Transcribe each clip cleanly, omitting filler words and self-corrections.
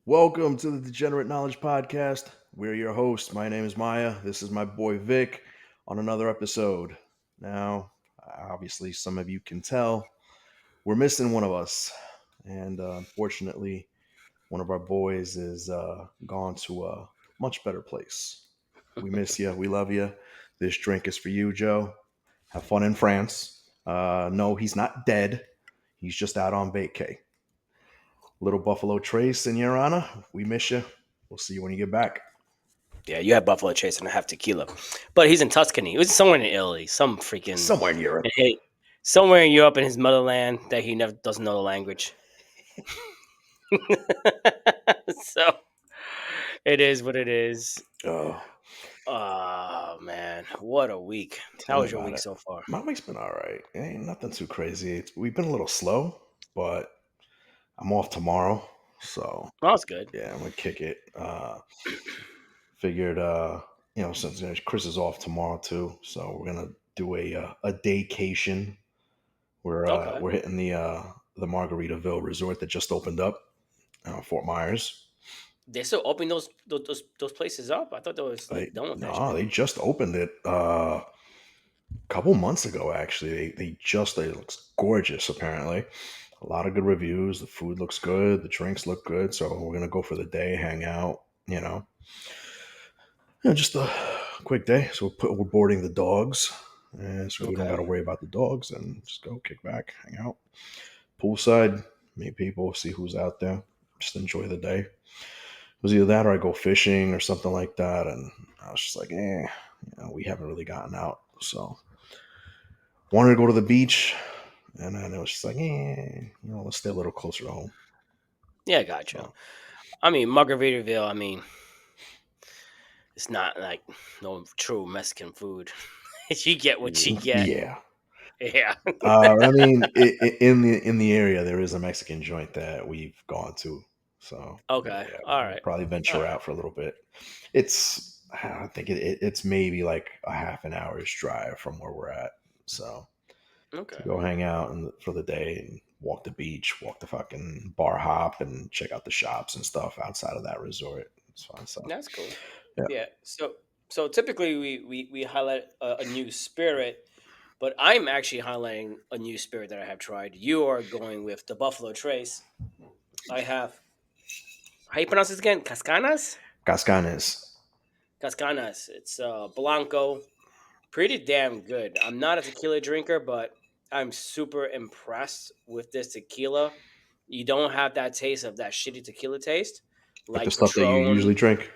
Welcome to the Degenerate Knowledge Podcast. We're your hosts. My name is Maya. This is my boy Vic on another episode. Now, obviously, some of you can tell we're missing one of us. And unfortunately, one of our boys is gone to a much better place. We miss you. We love you. This drink is for you, Joe. Have fun in France. No, he's not dead. He's just out on vacay. Little Buffalo Trace and Your Honor, we miss you. We'll see you when you get back. Yeah, you have Buffalo Trace and I have tequila. But he's in Tuscany. It was somewhere in Italy. Somewhere in Europe. Somewhere in Europe in his motherland that he never doesn't know the language. So it is what it is. Oh man, what a week. How was your week so far? My week's been all right. Ain't nothing too crazy. We've been a little slow, but I'm off tomorrow. So Oh, that's good. yeah, I'm gonna kick it. Figured since Chris is off tomorrow too, so we're gonna do a daycation. We're hitting the Margaritaville resort that just opened up, Fort Myers. They still open those places up? I thought they was done with that shit. They just opened it a couple months ago. Actually, it looks gorgeous. Apparently, a lot of good reviews. The food looks good. The drinks look good. So we're gonna go for the day, hang out. Just a quick day. So we're boarding the dogs, and so we don't got to worry about the dogs, and just go kick back, hang out, poolside, meet people, see who's out there, just enjoy the day. It was either that or I go fishing or something like that, and I was just like, we haven't really gotten out, so wanted to go to the beach, and then it was just like, let's stay a little closer to home. Yeah, gotcha. So, I mean, Margaritaville, it's not like no true Mexican food. You get what you get. Yeah. Yeah. In the area, there is a Mexican joint that we've gone to. So okay, yeah, all right. We'll probably venture out for a little bit. I think it's maybe like a half an hour's drive from where we're at. So to go hang out for the day and walk the beach, walk the fucking bar hop, and check out the shops and stuff outside of that resort. It's fun. So that's cool. Yeah. So typically we highlight a new spirit, but I'm actually highlighting a new spirit that I have tried. You are going with the Buffalo Trace. I have. How you pronounce this again? Cascanas. It's Blanco. Pretty damn good. I'm not a tequila drinker, but I'm super impressed with this tequila. You don't have that taste of that shitty tequila taste, like the stuff Patron, that you usually drink.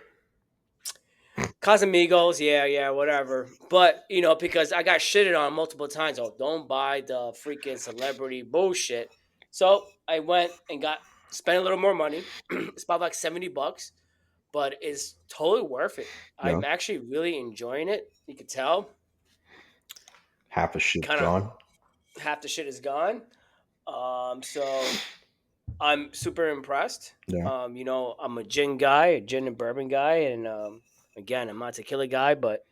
Casamigos, yeah, whatever. But because I got shitted on multiple times. Oh, don't buy the freaking celebrity bullshit. So I went and spent a little more money. It's about like $70, but it's totally worth it. Yeah. I'm actually really enjoying it. You can tell. Half the shit gone. Half the shit is gone. So I'm super impressed. Yeah. I'm a gin and bourbon guy, and again, I'm not a tequila guy, but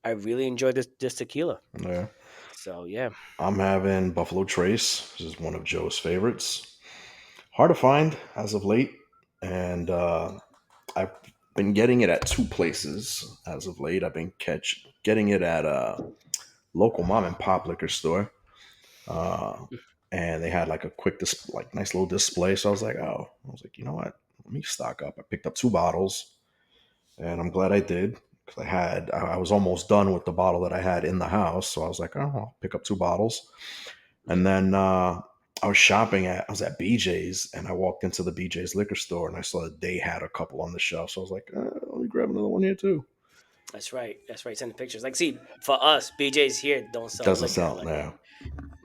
I really enjoy this tequila. Yeah. So yeah, I'm having Buffalo Trace. This is one of Joe's favorites. Hard to find as of late, and I've been getting it at two places as of late. I've been getting it at a local mom and pop liquor store, and they had like a quick nice little display. So I was like, you know what? Let me stock up. I picked up 2 bottles, and I'm glad I did because I was almost done with the bottle that I had in the house. So I was like, I'll pick up 2 bottles, and then I was at BJ's, and I walked into the BJ's liquor store, and I saw that they had a couple on the shelf. So I was like, let me grab another one here too. That's right. Send the pictures. Like, see, for us, BJ's here doesn't sell now.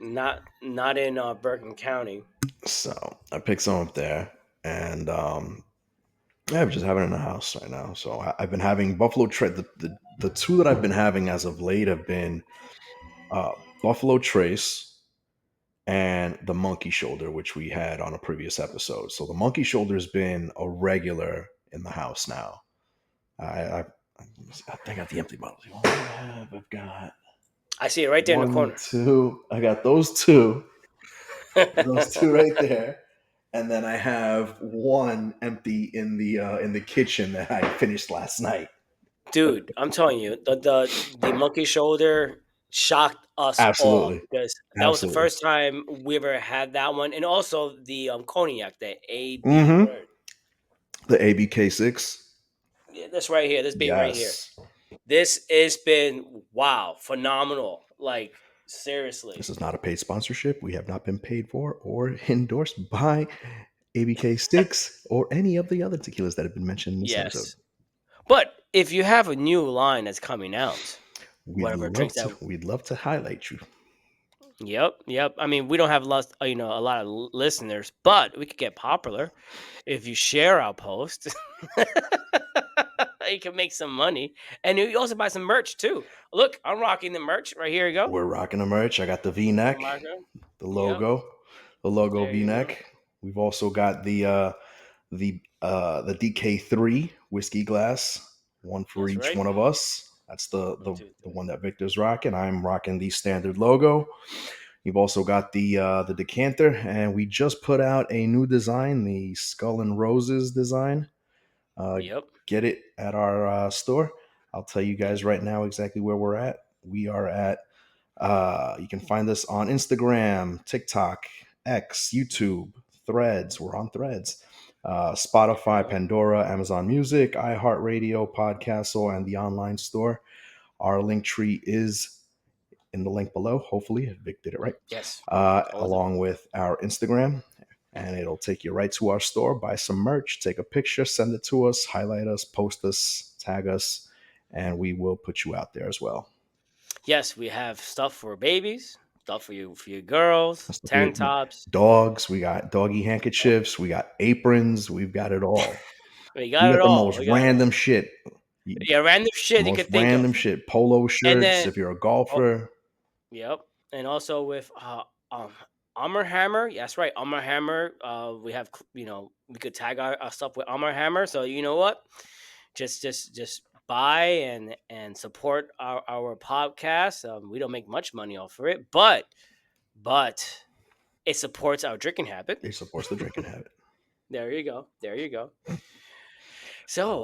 Not in Bergen County. So I picked some up there, and I'm just having it in the house right now. So I've been having Buffalo Trace. The 2 that I've been having as of late have been Buffalo Trace and the Monkey Shoulder, which we had on a previous episode. So the Monkey Shoulder has been a regular in the house now. I think I got the empty bottles. I've got. I see it right there in the corner. 2. I got those 2. Those 2 right there. and then I have one empty in the kitchen that I finished last night. Dude, I'm telling you, the monkey shoulder shocked us all Absolutely, because that was the absolutely. first time we ever had that one, and also the cognac, the AB. Mm-hmm. Word. The ABK6. Yeah, this right here, this baby right here. Yes. This has been wow, phenomenal. Like seriously. This is not a paid sponsorship. We have not been paid for or endorsed by ABK6 or any of the other tequilas that have been mentioned in this episode. Yes, but if you have a new line that's coming out, whatever drinks that. We'd love to highlight you. Yep. I mean, we don't have lots, a lot of listeners, but we could get popular if you share our post. You can make some money, and you also buy some merch too. Look, I'm rocking the merch right here. You go, We're rocking the merch. I got the V-neck, Marco. the Yep, logo there you go. V-neck. We've also got the DK3 whiskey glass, one for That's each right. one of us. That's the 1, the, 2, the 3. one that Victor's rocking. I'm rocking the standard logo. You've also got the decanter, and we just put out a new design, the Skull and Roses design. Yep. Get it at our store. I'll tell you guys right now exactly where we're at. We are at. You can find us on Instagram, TikTok, X, YouTube, Threads. We're on Threads. There you Spotify, go. Pandora, Amazon Music, iHeartRadio, Podcastle, and the online store. Our link tree is in the link below. Hopefully, Vic did it right. Yes. All of it. Along with our Instagram, and it'll take you right to our store. Buy some merch, take a picture, send it to us, highlight us, post us, tag us, and we will put you out there as well. Yes, we have stuff for babies, stuff for you girls, tank tops. Dogs, we got doggy handkerchiefs, we got aprons, we've got it all. We We got got it the all. most We got it all. random shit. Yeah, random The shit you most could think random of, shit. Polo and shirts then if you're a oh, golfer. yep, and also with um Armor Hammer. Yeah, that's right, Armor Hammer. We have we could tag our stuff with Armor Hammer. So you know what? Just buy and support our podcast. We don't make much money off of it, but it supports our drinking habit. It supports the drinking habit. There you go. There you go. So,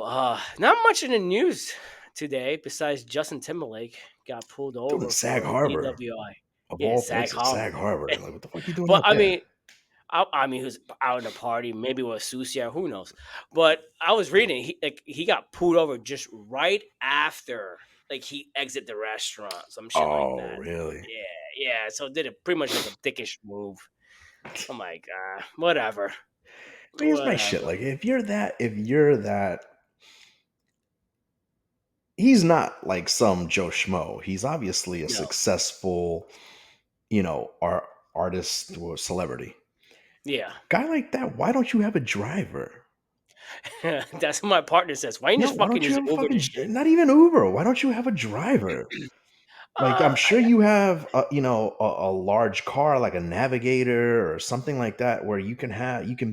not much in the news today besides Justin Timberlake got pulled Doing over Sag for Harbor, DWI. of Yeah, all Sag places, Harbor. Sag Harbor. Like, what the fuck are you doing But out there? I mean, who's out in a party? Maybe with Susia, who knows? But I was reading, he got pulled over just right after he exit the restaurant, some shit like Oh, that. really? Yeah. So did it pretty much like a dickish move. I'm like, whatever. Here's my shit. Like, if you're that, he's not like some Joe Schmo. He's obviously a No. successful, artist or celebrity. Yeah. Guy like that, why don't you have a driver? That's what my partner says. Why you No, just why fucking don't you use have a Uber fucking this shit? not even Uber? Why don't you have a driver? Like, I'm sure you have a large car like a Navigator or something like that where you can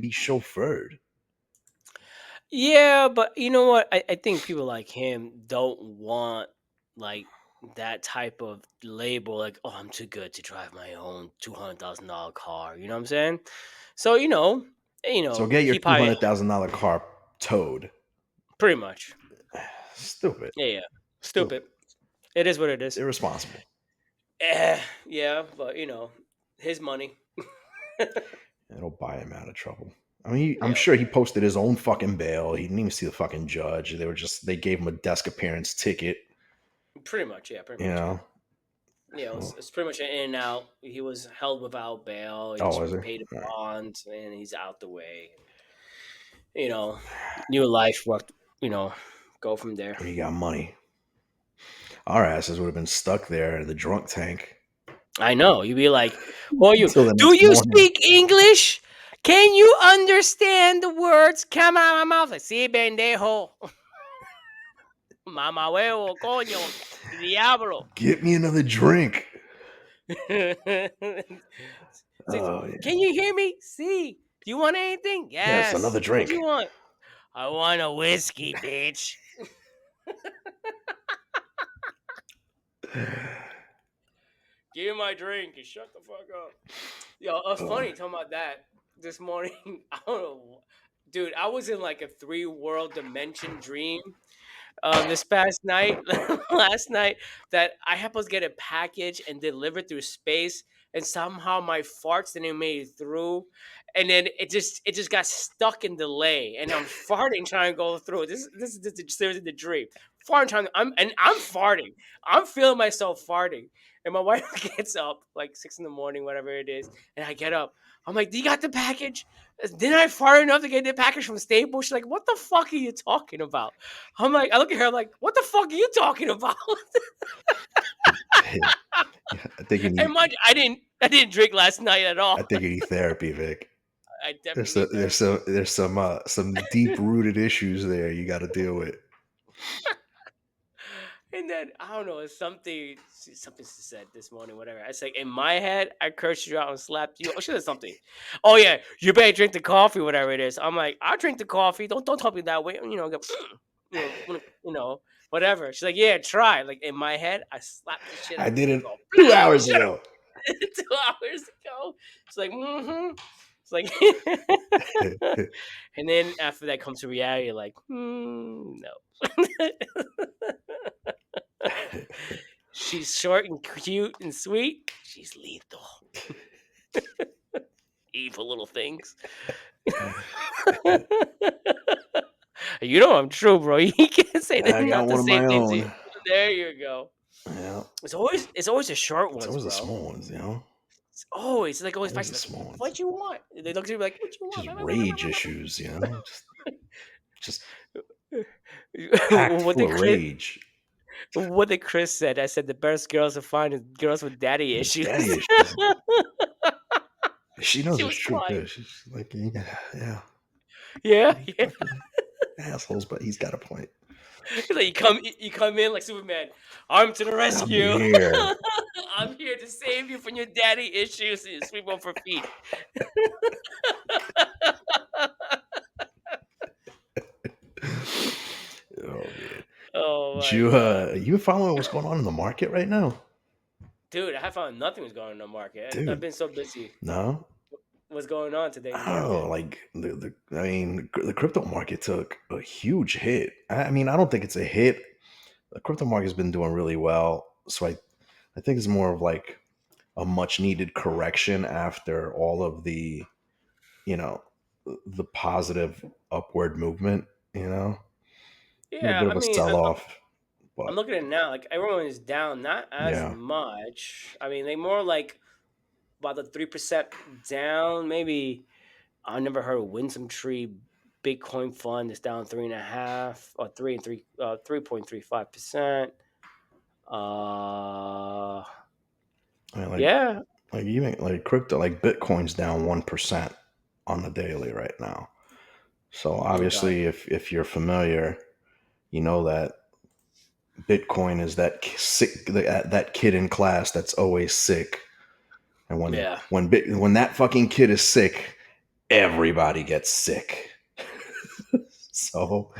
be chauffeured. Yeah, but you know what? I think people like him don't want like that type of label. Like, oh, I'm too good to drive my own $200,000 car. You know what I'm saying? So So get your he probably $200,000 car towed. pretty much. Stupid. Yeah. Stupid. Stupid. It is what it is. Irresponsible. Yeah, but his money. It'll buy him out of trouble. I mean, I'm Yeah, sure he posted his own fucking bail. He didn't even see the fucking judge. They gave him a desk appearance ticket. pretty much. Yeah, pretty You much. Yeah. know. Yeah, Oh, it's pretty much an in and out. He was held without bail. He oh just is it? paid a All right. bond, and he's out the way. New life. What go from there. He got money. Our asses would have been stuck there in the drunk tank I know. You'd be like, "Who are you? until the Do next you morning. speak English? Can you understand the words come out of my mouth? Like, sí, pendejo. Mamá huevo, coño, diablo." Get me another drink. See, Oh yeah. can you hear me? See. Do you want anything? Yes, another Yes. What do you drink. want? I want a whiskey, bitch. Give me my drink and shut the fuck up. Yo, it's Oh, funny talking about that. this morning. I don't know, dude. I was in like a 3 world dimension dream this past night, last night, that I supposed to get a package and delivered through space, and somehow my farts didn't make it through, and then it just got stuck in delay, and I'm farting trying to go through. This is the series of the dream. Farting trying, I'm farting. I'm feeling myself farting, and my wife gets up like 6 in the morning, whatever it is, and I get up. I'm like, "Do you got the package? Didn't I fart enough to get the package from Staples?" She's like, "What the fuck are you talking about?" I'm like, I look at her, I'm like, "What the fuck are you talking about?" I think you And need. mind you, I didn't drink last night at I all. think you need therapy, Vic. I There's definitely some, need there's therapy. some there's some deep rooted issues there you got to deal with. And then I don't know, it's something she said this morning, whatever. I said in my head, I cursed you out and slapped you. Oh, she said something. Oh yeah, you better drink the coffee, whatever it is. I'm like, I'll drink the coffee. Don't talk to me that way. Whatever. She's like, yeah, try. Like in my head, I slapped the shit I out of her did and it go, 2 hours shut ago. up. 2 hours ago. It's like, mm-hmm. It's like, and then after that comes to reality, like, no. She's short and cute and sweet. She's lethal. Evil little things. You know I'm true, bro. You can't say I got not to one of say my things. own. There you go. Yeah, It's always the short it's ones, always the bro. small ones, you know. It's always like always Always fights the like, small ones. what you want? They look at me like, what you want? Just rage issues, you know. Just packed what full did of Chris? rage. What did Chris said? I said the best girls to find is girls with daddy With issues. daddy issues. She knows She it's was true quiet. too. She's like, yeah, yeah. Yeah, These yeah. fucking assholes, but he's got a point. He's like, you come in like Superman. I'm to the I'm rescue. here. I'm here to save you from your daddy issues and sweep off her feet. Oh man. Oh Did my god, you following what's going on in the market right now? dude! I found nothing was going on in the market. I've Dude, been so busy. no? What's going on today in the Oh, market? like I mean, the crypto market took a huge hit. I mean, I don't think it's a hit. The crypto market's been doing really well, so I think it's more of like a much needed correction after all of the you know the positive upward movement. You know, been a Yeah, bit I of a mean, sell off, I'm but looking at it now. Like everyone is down, not as yeah, much. I mean, they more like about the 3% down. Maybe I never heard of Winsome Tree Bitcoin Fund is down 3.5 or 3.35%. Uh, I mean, yeah, like even like crypto, like Bitcoin's down 1% on the daily right now. So okay, obviously, if you're familiar, you know that Bitcoin is that sick that kid in class that's always sick, and yeah, when that fucking kid is sick, everybody gets sick. So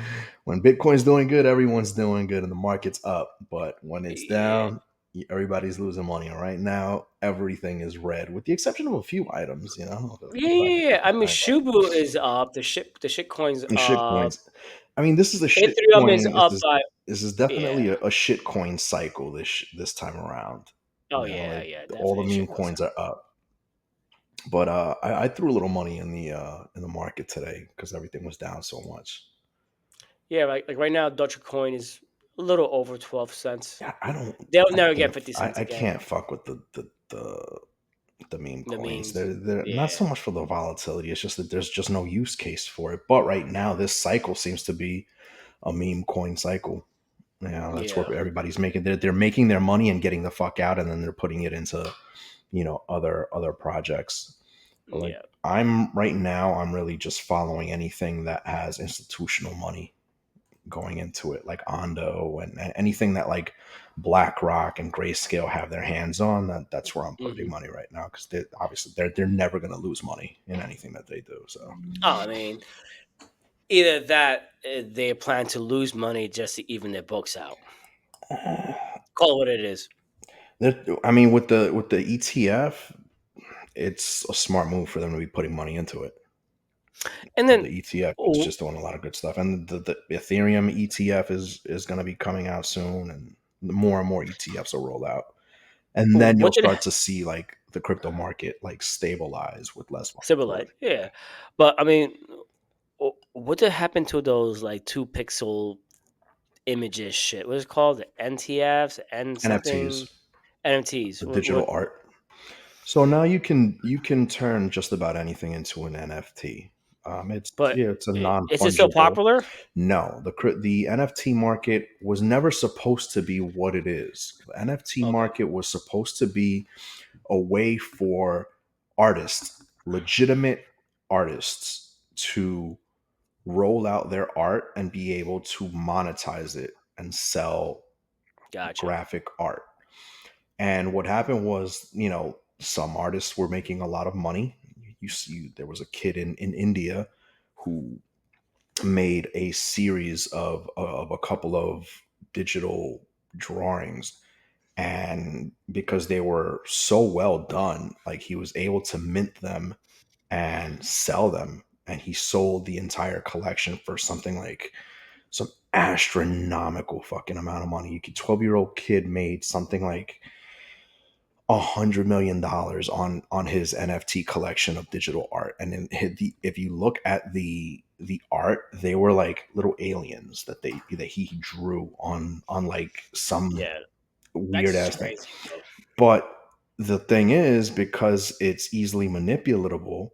when Bitcoin's doing good, everyone's doing good, and the market's up. But when it's yeah, down, everybody's losing money. And right now, everything is red, with the exception of a few items. You know, a yeah, couple items yeah. are I mean, declined, but Shubu is up. The shit coins and shit up. coins. I mean, this is a shit Ethereum is coin. up by This is yeah. definitely a shit coin cycle this time around. Oh You know, yeah, like yeah, all the definitely meme shit coins coins up. are up. But I threw a little money in the market today because everything was down so much. Yeah, like right now, Dogecoin is a little over 12 cents. Yeah, They'll I never get can't 50 cents I again. can't fuck with the meme The coins. memes. They're not Yeah, so much for the volatility. It's just that there's just no use case for it. But right now, this cycle seems to be a meme coin cycle. You know, that's yeah, where everybody's making they're making their money and getting the fuck out, and then they're putting it into other projects. But like yeah. right now, I'm really just following anything that has institutional money going into it, like Ondo and anything that like BlackRock and Grayscale have their hands on. That's where I'm putting Hmm. money right now because they're never going to lose money in anything that they do. So Oh, I mean, either that they plan to lose money just to even their books out. Call it what it is. I mean, with the ETF, it's a smart move for them to be putting money into it. And then, The ETF is oh, just doing a lot of good stuff, and the Ethereum ETF is going to be coming out soon, and more and more ETFs will roll out, and then you'll what did start to see like the crypto market like stabilize with less Civilite? volatility. Yeah, but I mean, what did happen to those like 2 pixel images? Shit, what is it called? The NTFs, N NFTs, something NFTs. the What? digital art. So now you can turn just about anything into an NFT. It's But yeah, it's a non is it still fungible. popular? No, the NFT market was never supposed to be what it is. The NFT Okay, market was supposed to be a way for artists, legitimate artists, to roll out their art and be able to monetize it and sell gotcha. graphic art. And what happened was, some artists were making a lot of money. You see, there was a kid in India who made a series of a couple of digital drawings, and because they were so well done, like he was able to mint them and sell them, and he sold the entire collection for something like some astronomical fucking amount of money. You could 12-year-old kid made something like $100 million on his NFT collection of digital art. And then if you look at the art, they were like little aliens that he drew on like some Yeah, weird that's ass thing. crazy, bro. But the thing is, because it's easily manipulatable,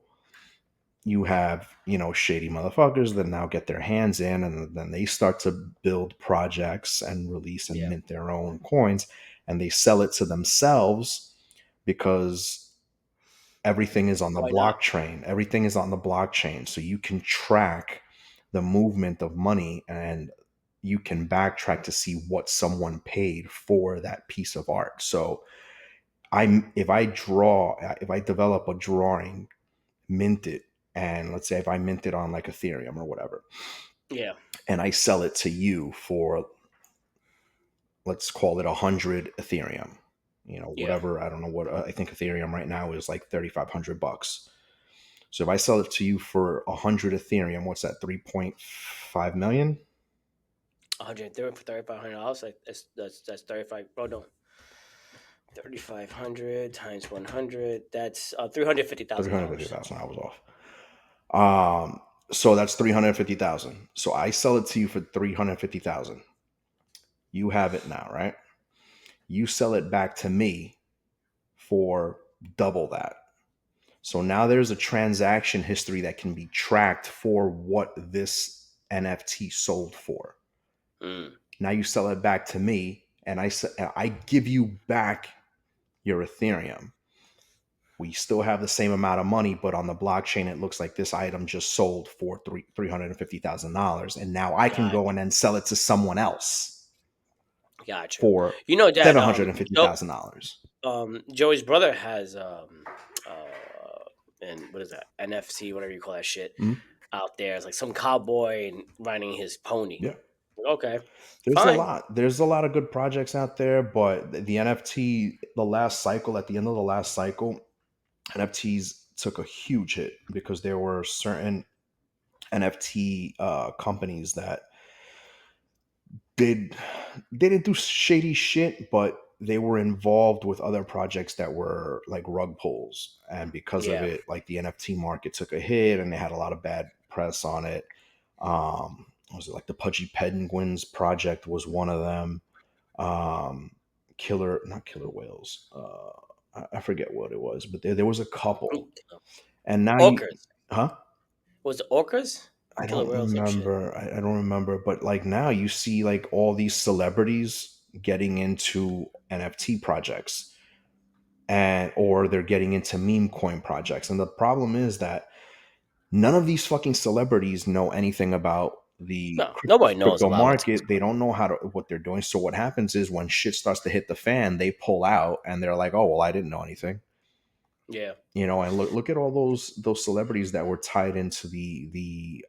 you have, shady motherfuckers that now get their hands in, and then they start to build projects and release and Yeah, mint their own coins, and they sell it to themselves because everything is on the why not? blockchain. Everything is on the blockchain. So you can track the movement of money, and you can backtrack to see what someone paid for that piece of art. So if I develop a drawing, mint it, and let's say if I mint it on like Ethereum or whatever, Yeah, and I sell it to you for, let's call it 100 Ethereum, yeah, whatever. I don't know what, I think Ethereum right now is like $3,500. So if I sell it to you for 100 Ethereum, what's that? 3.5 million? 130 for $3,500. Like that's 35. Oh no, 3,500 times 100. That's $350,000. 350,000. I was off. So that's 350,000. So I sell it to you for 350,000. You have it now, right? You sell it back to me for double that. So now there's a transaction history that can be tracked for what this NFT sold for. Mm, Now you sell it back to me, and I give you back your Ethereum. We still have the same amount of money, but on the blockchain, it looks like this item just sold for $350,000, and now I can got go and then sell it to someone else gotcha. for You know that seven hundred and fifty thousand dollars. Joey's brother has and what is that, NFC, whatever you call that shit, Mm-hmm. out there. It's like some cowboy riding his pony. Yeah, Okay, there's a fine. lot. There's a lot of good projects out there, but the NFT, the last cycle, at the end of the last cycle, NFTs took a huge hit because there were certain NFT companies that did they didn't do shady shit, but they were involved with other projects that were like rug pulls, and because of Yeah, it, like the NFT market took a hit, and they had a lot of bad press on it. Was it like the Pudgy Penguins project was one of them? Not killer whales. I forget what it was, but there was a couple, and now you, orcas. huh? Was it orcas? I Killer don't whales, some shit. remember. I don't remember, but like now you see like all these celebrities getting into NFT projects, and or they're getting into meme coin projects. And the problem is that none of these fucking celebrities know anything about the No, nobody knows crypto about what's market. They don't know what they're doing. So what happens is when shit starts to hit the fan, they pull out and they're like, "Oh, well, I didn't know anything." yeah. And look at all those celebrities that were tied into the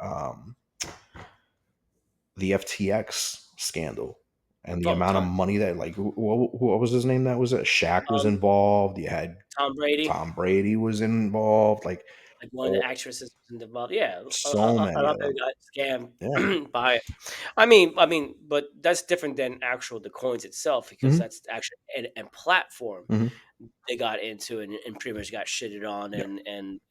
FTX scandal. and the Oh, amount of tons. money that like what was his name that was it? Shaq was Um, involved. You had Tom Brady, Tom Brady was involved. Like like one of the all, actresses was involved. Yeah, so a many lot of of people them. got Yeah. scammed by it. I mean, but that's different than actual the coins itself because Hmm. that's actually a platform Hmm. they got into and pretty much got shitted on Yeah.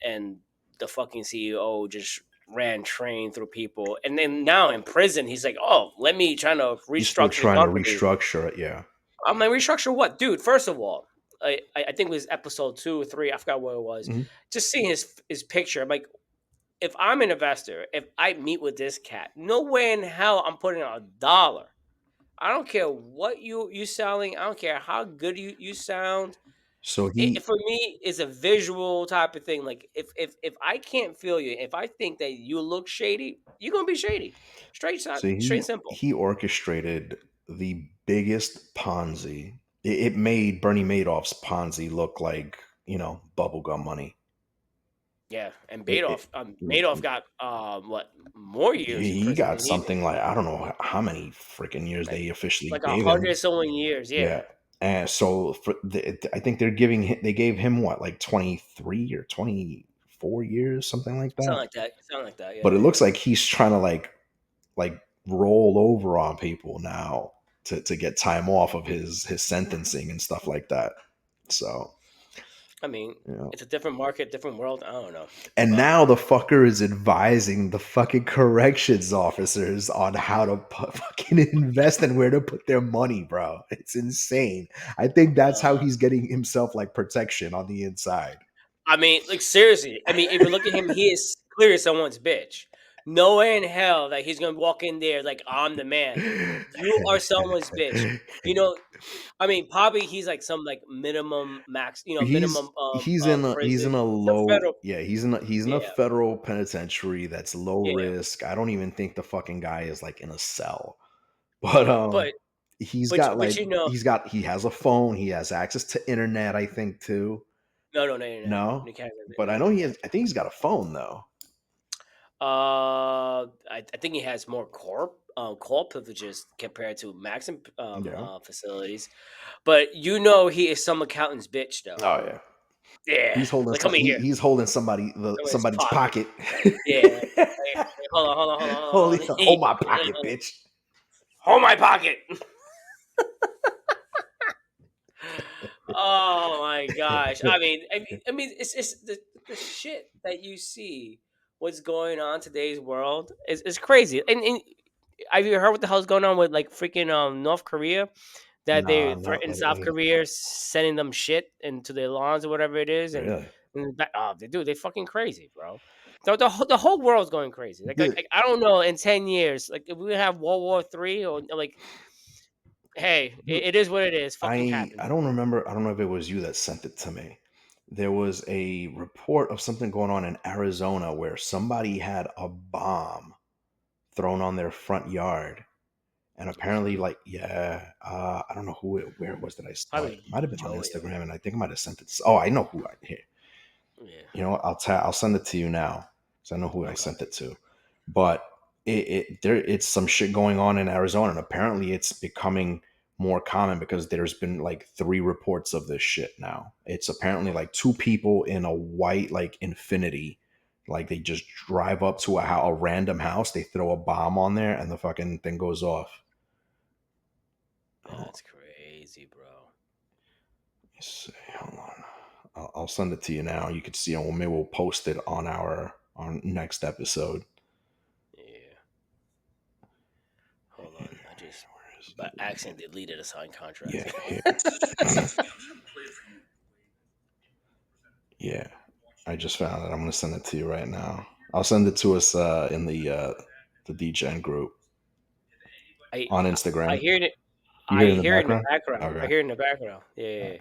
and the fucking CEO just ran train through people and then now in prison he's like, oh, let me trying to He's still restructure the trying to company. restructure it. Yeah. I'm like, restructure what, dude? First of all, I think it was episode 2 or 3. I forgot what it was. Hmm. Just seeing his picture, I'm like, if I'm an investor, if I meet with this cat, no way in hell I'm putting out $1. I don't care what you selling. I don't care how good you sound. So It he for me is a visual type of thing. Like if I can't feel you, if I think that you look shady, you're gonna be shady. so Straight and he simple. he orchestrated the biggest Ponzi. It made Bernie Madoff's Ponzi look like bubblegum money. Yeah, and It, Madoff got what more years in he prison got than he did, something like I don't know how many freaking years like they officially like a gave hundred him. so many years. Yeah, Yeah, and so I think they gave him what like 23 or 24 years, something like something that. like that. Something like that. But Yeah, it yeah. looks like he's trying to like roll over on people now to get time off of his sentencing and stuff like that. So I mean, you know. it's a different market, different world. I don't know, And but now the fucker is advising the fucking corrections officers on how to fucking invest and where to put their money, bro. It's insane. I think that's how uh, he's getting himself like protection on the inside. I mean, like seriously. I mean, if you look at him, he is clearly someone's bitch. No way in hell that he's gonna walk in there like I'm the man. You are someone's bitch. You know, I mean, probably he's like some like minimum max, minimum he's in prison. a The low federal, yeah, he's in a yeah, federal penitentiary that's low yeah. risk. I don't even think the fucking guy is like in a cell. But But he's got but like he has a phone, he has access to internet, I think too. no. No? You can't. But I No, know you he can't. has I think he's got a phone though. I think he has more core privileges compared to Maxim Yeah. facilities, but he is some accountant's bitch though. Oh yeah. Yeah, like come in here, He's holding come in his somebody's pocket. pocket. Yeah, hold on, hold on. Hold my pocket, bitch. Hold my pocket. Oh my gosh! I mean, it's the shit that you see. What's going on in today's world is crazy. And have you heard what the hell's going on with like freaking North Korea? That they Nah, not threatened South lately. Korea sending them shit into their lawns or whatever it is, Really. they do they fucking crazy, bro. The whole world's going crazy. The- I don't know in 10 years, like if we have World War III or like, hey, it is what it is. Fucking I happens. don't remember. I don't know if it was you that sent it to me. There was a report of something going on in Arizona where somebody had a bomb thrown on their front yard, and apparently, Really? like, yeah, I don't know where it was that I saw it. Probably It might have been on Joey. Instagram, and I think I might have sent it. Oh, I know who I here. Yeah. You know what? I'll send it to you now, so I know who I Okay. sent it to. But it's some shit going on in Arizona, and apparently it's becoming more common because there's been like 3 reports of this shit now. It's apparently like 2 people in a white like Infinity, like they just drive up to a random house, they throw a bomb on there, and the fucking thing goes off. Oh, That's crazy, bro. let's see, hold on. I'll send it to you now. You could see, maybe we'll post it on our next episode. Yeah. Hold on. I just Where is by it? accident deleted a signed contract. Yeah, here. Yeah, I just found it. I'm gonna send it to you right now. I'll send it to us in the DGen group I on I Instagram. hear it. You hear I it in the hear it in the background? background. I Okay. hear it in the background. Yeah.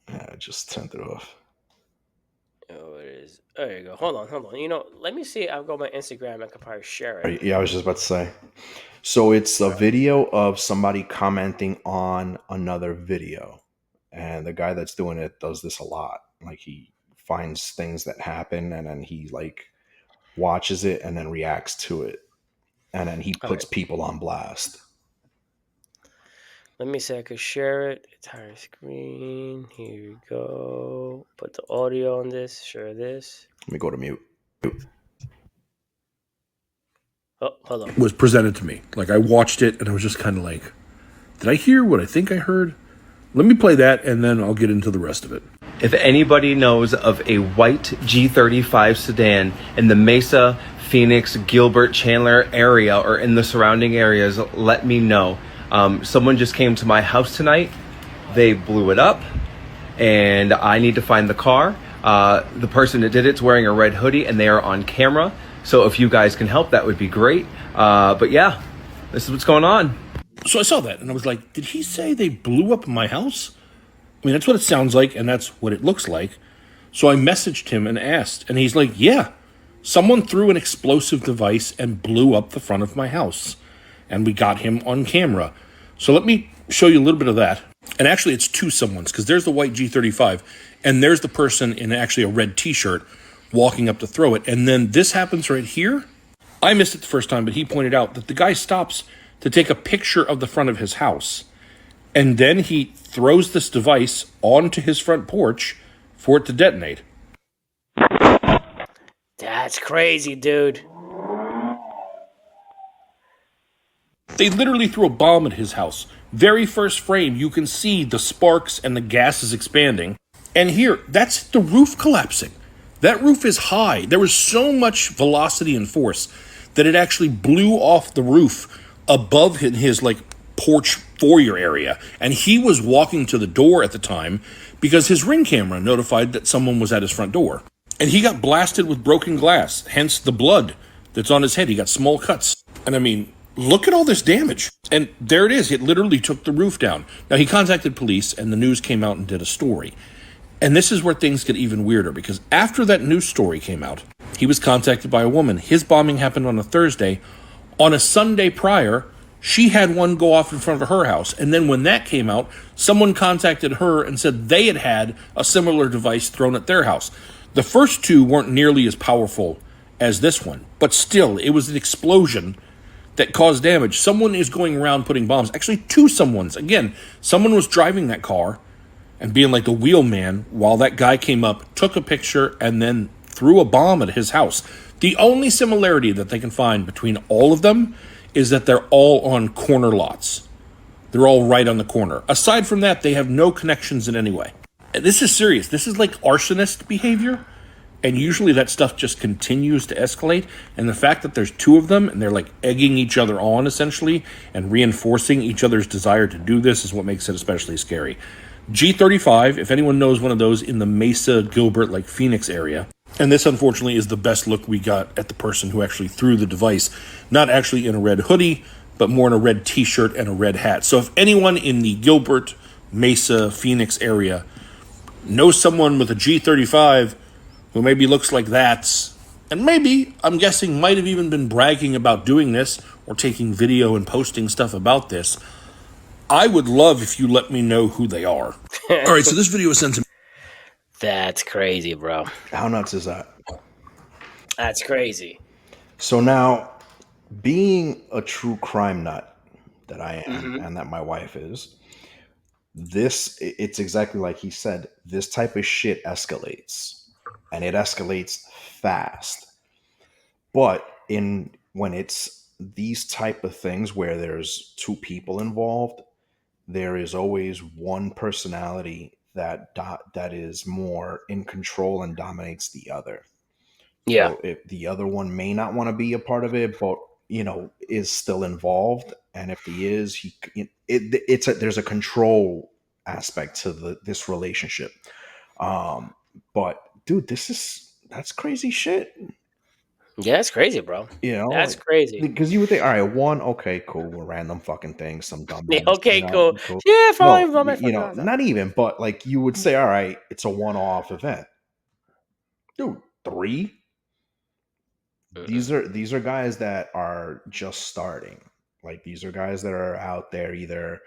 Yeah, I just sent it off. Oh, it is. There you go. Hold on. Let me see. I've got my Instagram. I could probably share it. Yeah, I was just about to say. So it's a video of somebody commenting on another video, and the guy that's doing it does this a lot. Like he finds things that happen, and then he like watches it and then reacts to it, and then he All right. puts people on blast. Let me see. I could share it. Entire screen. Here we go. Put the audio on this. Share this. Let me go to mute. Oh, hold on. Was presented to me. Like, I watched it and I was just kind of like, did I hear what I think I heard? Let me play that and then I'll get into the rest of it. If anybody knows of a white G35 sedan in the Mesa, Phoenix, Gilbert, Chandler area or in the surrounding areas, let me know. Someone just came to my house tonight. They blew it up and I need to find the car. The person that did it's wearing a red hoodie and they are on camera. So if you guys can help, that would be great. But yeah, this is what's going on. So I saw that and I was like, did he say they blew up my house? I mean, that's what it sounds like and that's what it looks like. So I messaged him and asked, and he's like, yeah, someone threw an explosive device and blew up the front of my house. And we got him on camera. So let me show you a little bit of that. And actually, it's two someones, because there's the white G35, and there's the person in actually a red T-shirt walking up to throw it. And then this happens right here. I missed it the first time, but he pointed out that the guy stops to take a picture of the front of his house. And then he throws this device onto his front porch for it to detonate. That's crazy, dude. They literally threw a bomb at his house. Very first frame, you can see the sparks and the gas is expanding. And here, that's the roof collapsing. That roof is high. There was so much velocity and force that it actually blew off the roof above his like porch foyer area. And he was walking to the door at the time because his Ring camera notified that someone was at his front door. And he got blasted with broken glass, hence the blood that's on his head. He got small cuts. And I mean, look at all this damage. And there it is. It literally took the roof down. Now, he contacted police, and the news came out and did a story. And this is where things get even weirder, because after that news story came out, he was contacted by a woman. His bombing happened on a Thursday. On a Sunday prior, she had one go off in front of her house. And then when that came out, someone contacted her and said they had had a similar device thrown at their house. The first two weren't nearly as powerful as this one, but still, it was an explosion that caused damage. Someone is going around putting bombs. Actually, two someones. Again, someone was driving that car and being like the wheelman while that guy came up, took a picture, and then threw a bomb at his house. The only similarity that they can find between all of them is that they're all on corner lots. They're all right on the corner. Aside from that, they have no connections in any way. This is serious. This is like arsonist behavior. And usually that stuff just continues to escalate. And the fact that there's two of them and they're like egging each other on essentially and reinforcing each other's desire to do this is what makes it especially scary. G35, if anyone knows one of those in the Mesa, Gilbert, like Phoenix area. And this unfortunately is the best look we got at the person who actually threw the device. Not actually in a red hoodie, but more in a red t-shirt and a red hat. So if anyone in the Gilbert, Mesa, Phoenix area knows someone with a G35 who maybe looks like that, and maybe, I'm guessing, might have even been bragging about doing this or taking video and posting stuff about this, I would love if you let me know who they are. All right, so this video was sent to me. That's crazy, bro. How nuts is that? That's crazy. So now, being a true crime nut that I am and that my wife is, it's exactly like he said, this type of shit escalates. And it escalates fast. But when it's these type of things where there's two people involved, there is always one personality that is more in control and dominates the other. Yeah. So if the other one may not want to be a part of it, but is still involved, and if he is, there's a control aspect to this relationship. But dude, that's crazy shit. Yeah, that's crazy, bro. That's crazy. Because you would think, all right, one, okay, cool, random fucking thing, some dumb. Yeah, okay, cool. Yeah, fine. Not even, but like you would say, all right, it's a one-off event. Dude, three. These are guys that are just starting. Like these are guys that are out there either,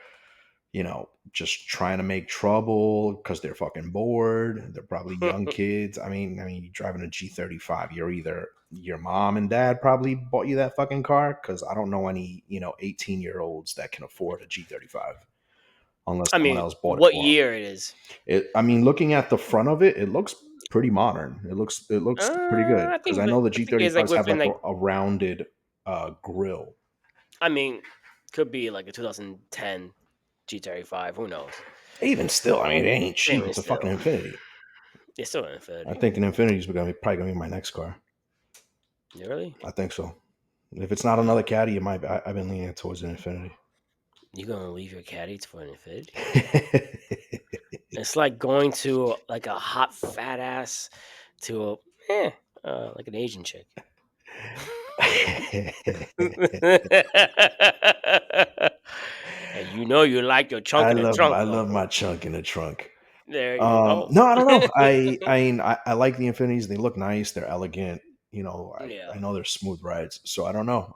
just trying to make trouble because they're fucking bored. They're probably young kids. I mean, you're driving a G35. You're either your mom and dad probably bought you that fucking car, because I don't know any 18-year-olds that can afford a G35. unless I someone mean, else bought it what for them. year it is? I mean, looking at the front of it, it looks pretty modern. It looks pretty good I because think I know the it's like G35s have within like like. a rounded grill. I mean, could be like a 2010 G35. Who knows? Even still, I mean, it ain't I cheap. mean, It's a fucking Infinity. it's still an I Infinity. think an Infinity is probably gonna be my next car. Really? I think so. If it's not another Caddy, it might be. I've been leaning towards an Infinity. You gonna leave your caddy for an Infinity? It's like going to like a hot fat ass to like an Asian chick. And you know you like your chunk in the trunk. I love Logo. my chunk in the trunk. There you go. No, I don't know. I like the Infinities. They look nice. They're elegant. You know, Yeah. I know they're smooth rides. So I don't know.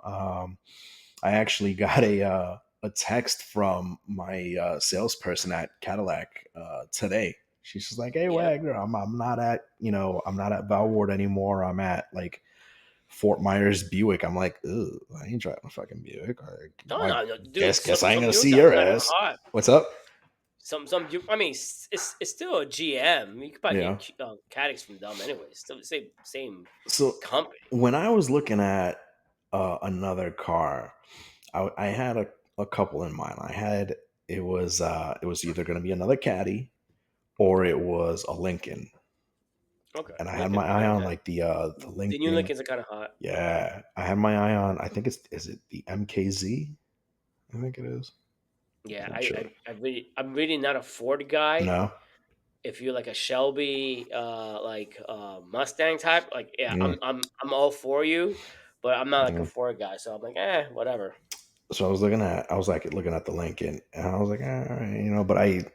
I actually got a text from my salesperson at Cadillac today. She's just like, "Hey, Yeah. Wagner, I'm not at Valward anymore. I'm at like Fort Myers Buick." I'm like, "Ugh, I ain't driving a fucking Buick. No, dude. Guess I ain't Some gonna see Buicks your are not even ass." hot. What's up? I mean, it's still a GM. You could probably Yeah. get Cadillacs from them anyway. Still the same So company. when I was looking at another car, I had a couple in mind. It was either going to be another Caddy or it was a Lincoln, Okay. and I had my eye on like the The new Lincoln. Lincolns are kind of hot. Yeah, I had my eye on. I think is it the MKZ? I think it is. Yeah, I'm sure. I'm really not a Ford guy. No. If you're like a Shelby, Mustang type, like yeah, Mm. I'm all for you, but I'm not like a Mm. Ford guy. So I'm like, whatever. So I was looking at the Lincoln, and I was like, all right, but I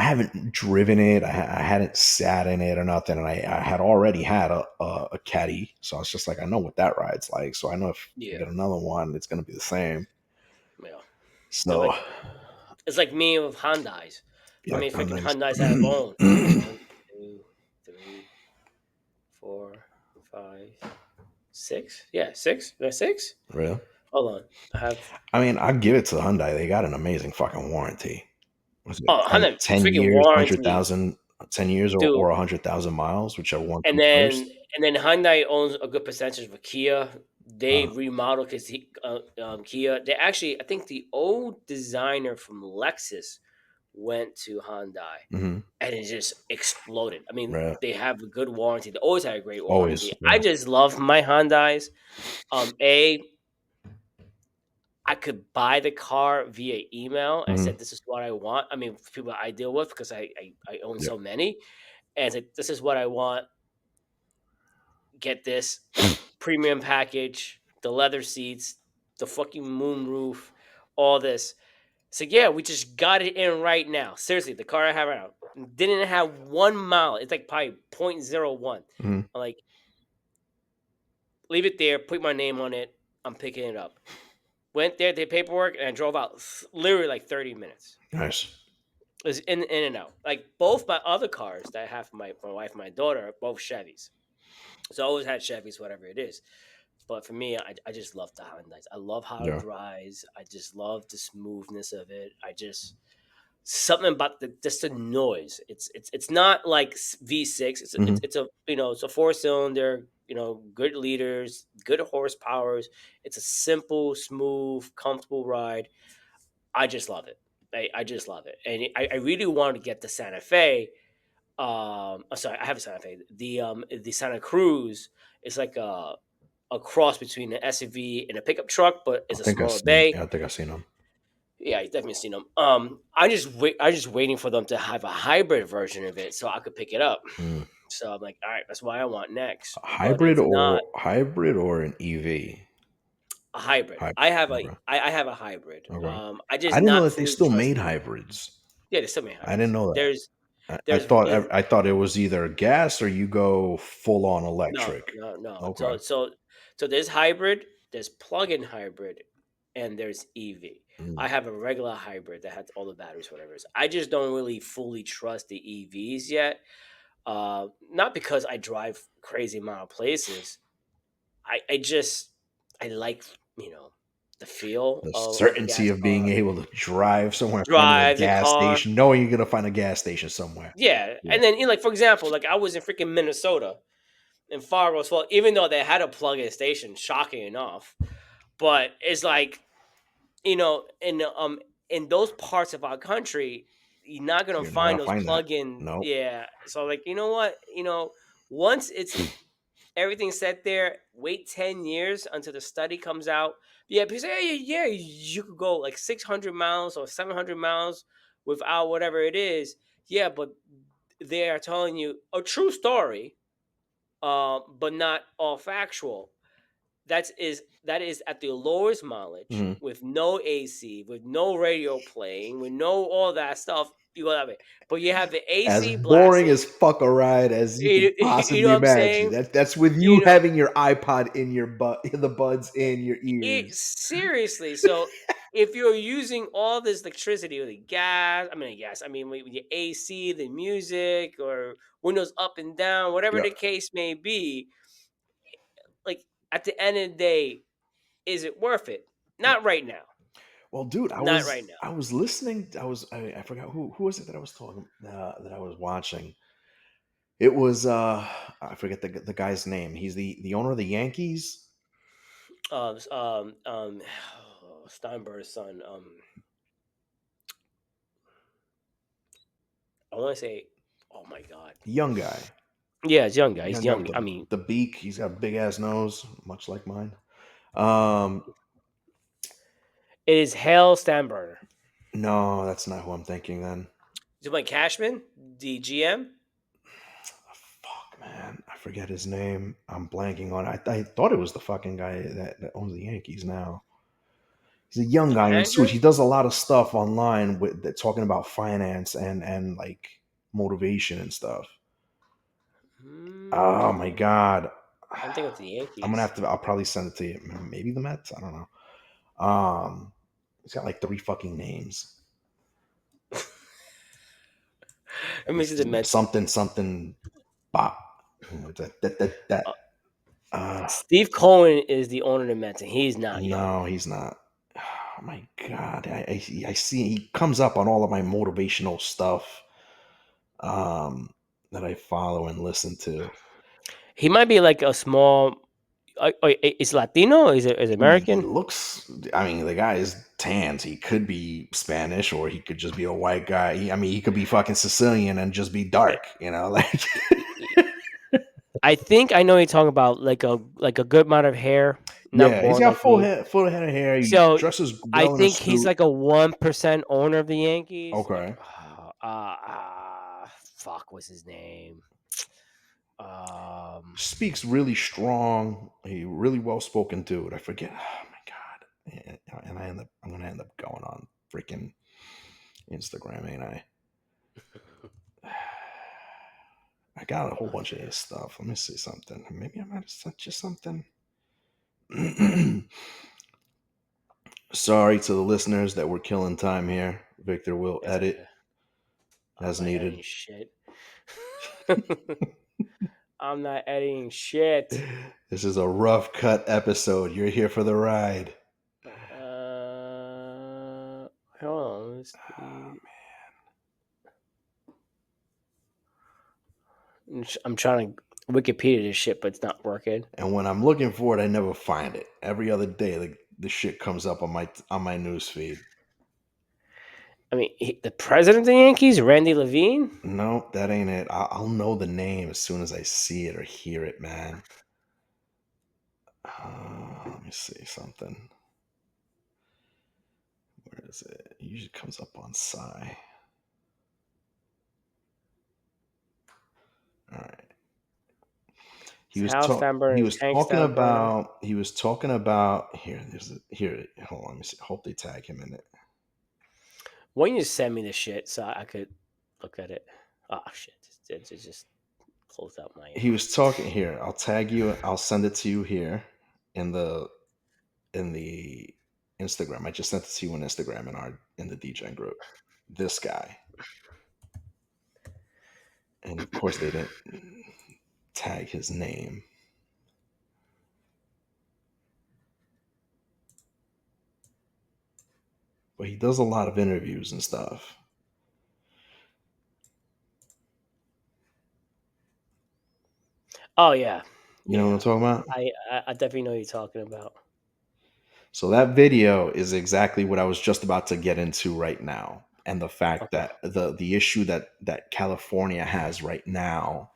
haven't driven it. I hadn't sat in it or nothing, and I had already had a Caddy, so I was just like, I know what that ride's like, so I know if I Yeah, get another one, it's gonna be the same. yeah. So It's like me with Hyundais. yeah, How many freaking Hyundai's- Hyundais I have owned? 1, 2, 3, 4, 5, 6. Yeah, 6. Is that 6? Really? Hold on. I have. I mean, I give it to Hyundai. They got an amazing fucking warranty. Was it Oh, Hyundai 10 freaking years, warranty, 100,000, 10 years dude. or 100,000 miles, whichever one And comes first. then Hyundai owns a good percentage of Kia. They Uh, remodeled because Kia. They actually, I think the old designer from Lexus went to Hyundai, mhm. and it just exploded. I mean, Right. they have a good warranty. They always had a great Always. warranty. Yeah. I just love my Hyundais. I could buy the car via email and Mhm. said, "This is what I want." I mean, for people I deal with because I own Yeah. so many, and I said, "This is what I want. Get this premium package, the leather seats, the fucking moonroof, all this." So yeah, we just got it in right now. Seriously, the car I have right now didn't have 1 mile. It's like probably 0.01. Mhm. I'm like, leave it there, put my name on it. I'm picking it up. Went there, did paperwork, and I drove out literally like 30 minutes. Nice. It was in and out. Like both my other cars that I have for my wife and my daughter are both Chevys. So I always had Chevys, whatever it is. But for me, I just love the Hyundais. I love how Yeah. it drives. I just love the smoothness of it. Something about just the noise. It's not like V6. Mhm. It's a it's a 4-cylinder. Good liters, good horsepowers. It's a simple, smooth, comfortable ride. I just love it. I just love it, and I really wanted to get the Santa Fe. Sorry, I have a Santa Fe. The Santa Cruz is like a cross between an SUV and a pickup truck, but it's a smaller bay. I think I've seen them. Yeah, you've definitely seen them. I'm just waiting for them to have a hybrid version of it so I could pick it up. Mm. So I'm like, all right, that's what I want next. A But hybrid it's not or an EV? a hybrid. Hybrid. I have Okay. I have a hybrid. Okay. I just I didn't know not that they fully still trust made it. hybrids. Yeah, they still make hybrids. I didn't know that. There's I there's thought it was either gas or you go full on electric. no. Okay. So there's hybrid, there's plug-in hybrid, and there's EV. Mm. I have a regular hybrid that has all the batteries, whatever it is. I just don't really fully trust the EVs yet. Not because I drive crazy amount of places. I like the feel The of a certainty gas of being car. able to drive somewhere, finding a Drive the gas car. station, knowing you're gonna find a gas station somewhere. Yeah. Yeah. And then, like, for example, like I was in freaking Minnesota in Fargo, well, even though they had a plug-in station, shocking enough. But it's like, in those parts of our country, you're not gonna You're not find gonna those find that. plug-in. Nope. Yeah. So like, you know what? Once it's everything set there, wait 10 years until the study comes out. Yeah, people say, hey, yeah, you could go like 600 miles or 700 miles without whatever it is. Yeah, but they are telling you a true story, but not all factual. That is at the lowest mileage, Mhm. with no AC, with no radio playing, with no all that stuff. You go that way, but you have the As AC boring blasting. as fuck a ride as you You, could you possibly know what I'm imagine. saying? That's with you You know, having your iPod in your butt, the buds in your ears. seriously. So if you're using all this electricity or the gas, with the AC, the music, or windows up and down, whatever Yeah. the case may be, like at the end of the day, is it worth it? Not right now. Well, dude, Not right now. I was listening. I forgot who was it that I was talking that I was watching. It was I forget the guy's name. He's the owner of the Yankees. Um, um, um, Steinberg's son. I want to say, oh my god, Young guy. yeah, it's young guy. He's Young guy young. with I mean, the beak. He's got a big ass nose, much like mine. Um, it is Hale Steinberger. no, that's not who I'm thinking. Then, Is it Mike Cashman, the GM? fuck, man, I forget his name. I'm blanking on it. I thought it was the fucking guy that owns the Yankees now. He's a young The guy in a suit. manager? He does a lot of stuff online with talking about finance and like motivation and stuff. Oh my god. I'm thinking of the Yankees. I'm gonna have to. I'll probably send it to you. Maybe the Mets. I don't know. It's got like 3 fucking names. Let me see the Mets. Something. Bop. That. Steve Cohen is the owner of the Mets, and he's not young. No, he's not. Oh my god. I see. He comes up on all of my motivational stuff. That I follow and listen to. He might be like a small. Is Latino? Is it American? He looks. I mean, the guy is tanned. He could be Spanish, or he could just be a white guy. He could be fucking Sicilian and just be dark. Like. I think I know you're talking about like a good amount of hair. Not Yeah, he's born got like full me. head of hair. He So dresses I well in a think he's suit. like a 1% owner of the Yankees. Okay. Fuck, what's his name? Speaks really strong. He really well spoken dude. I forget. Oh my god. And I'm gonna end up going on freaking Instagram, ain't I? I got a whole bunch of his stuff. Let me see something. Maybe I might have sent you something. Sorry to the listeners that we're killing time here. Victor will edit as needed. Editing shit. I'm not editing shit. This is a rough cut episode. You're here for the ride. Hold on. Let's see. I'm trying to Wikipedia this shit, but it's not working. And when I'm looking for it, I never find it. Every other day, like the shit comes up on my news feed. I mean, the president of the Yankees, Randy Levine? No, that ain't it. I'll know the name as soon as I see it or hear it, man. Let me see something. Where is it? It usually comes up on Psy. All right. He was talking about here. Here. Hold on. Let me see. I hope they tag him in it. Why don't you send me the shit so I could look at it? Oh shit! Just close out my. He was talking here. I'll tag you. I'll send it to you here in the Instagram. I just sent it to you on Instagram in the DJ group. This guy, and of course they didn't tag his name. but he does a lot of interviews and stuff. Oh yeah. You know what I'm talking about? I definitely know what you're talking about. So that video is exactly what I was just about to get into right now. And the fact Okay. that the issue that California has right now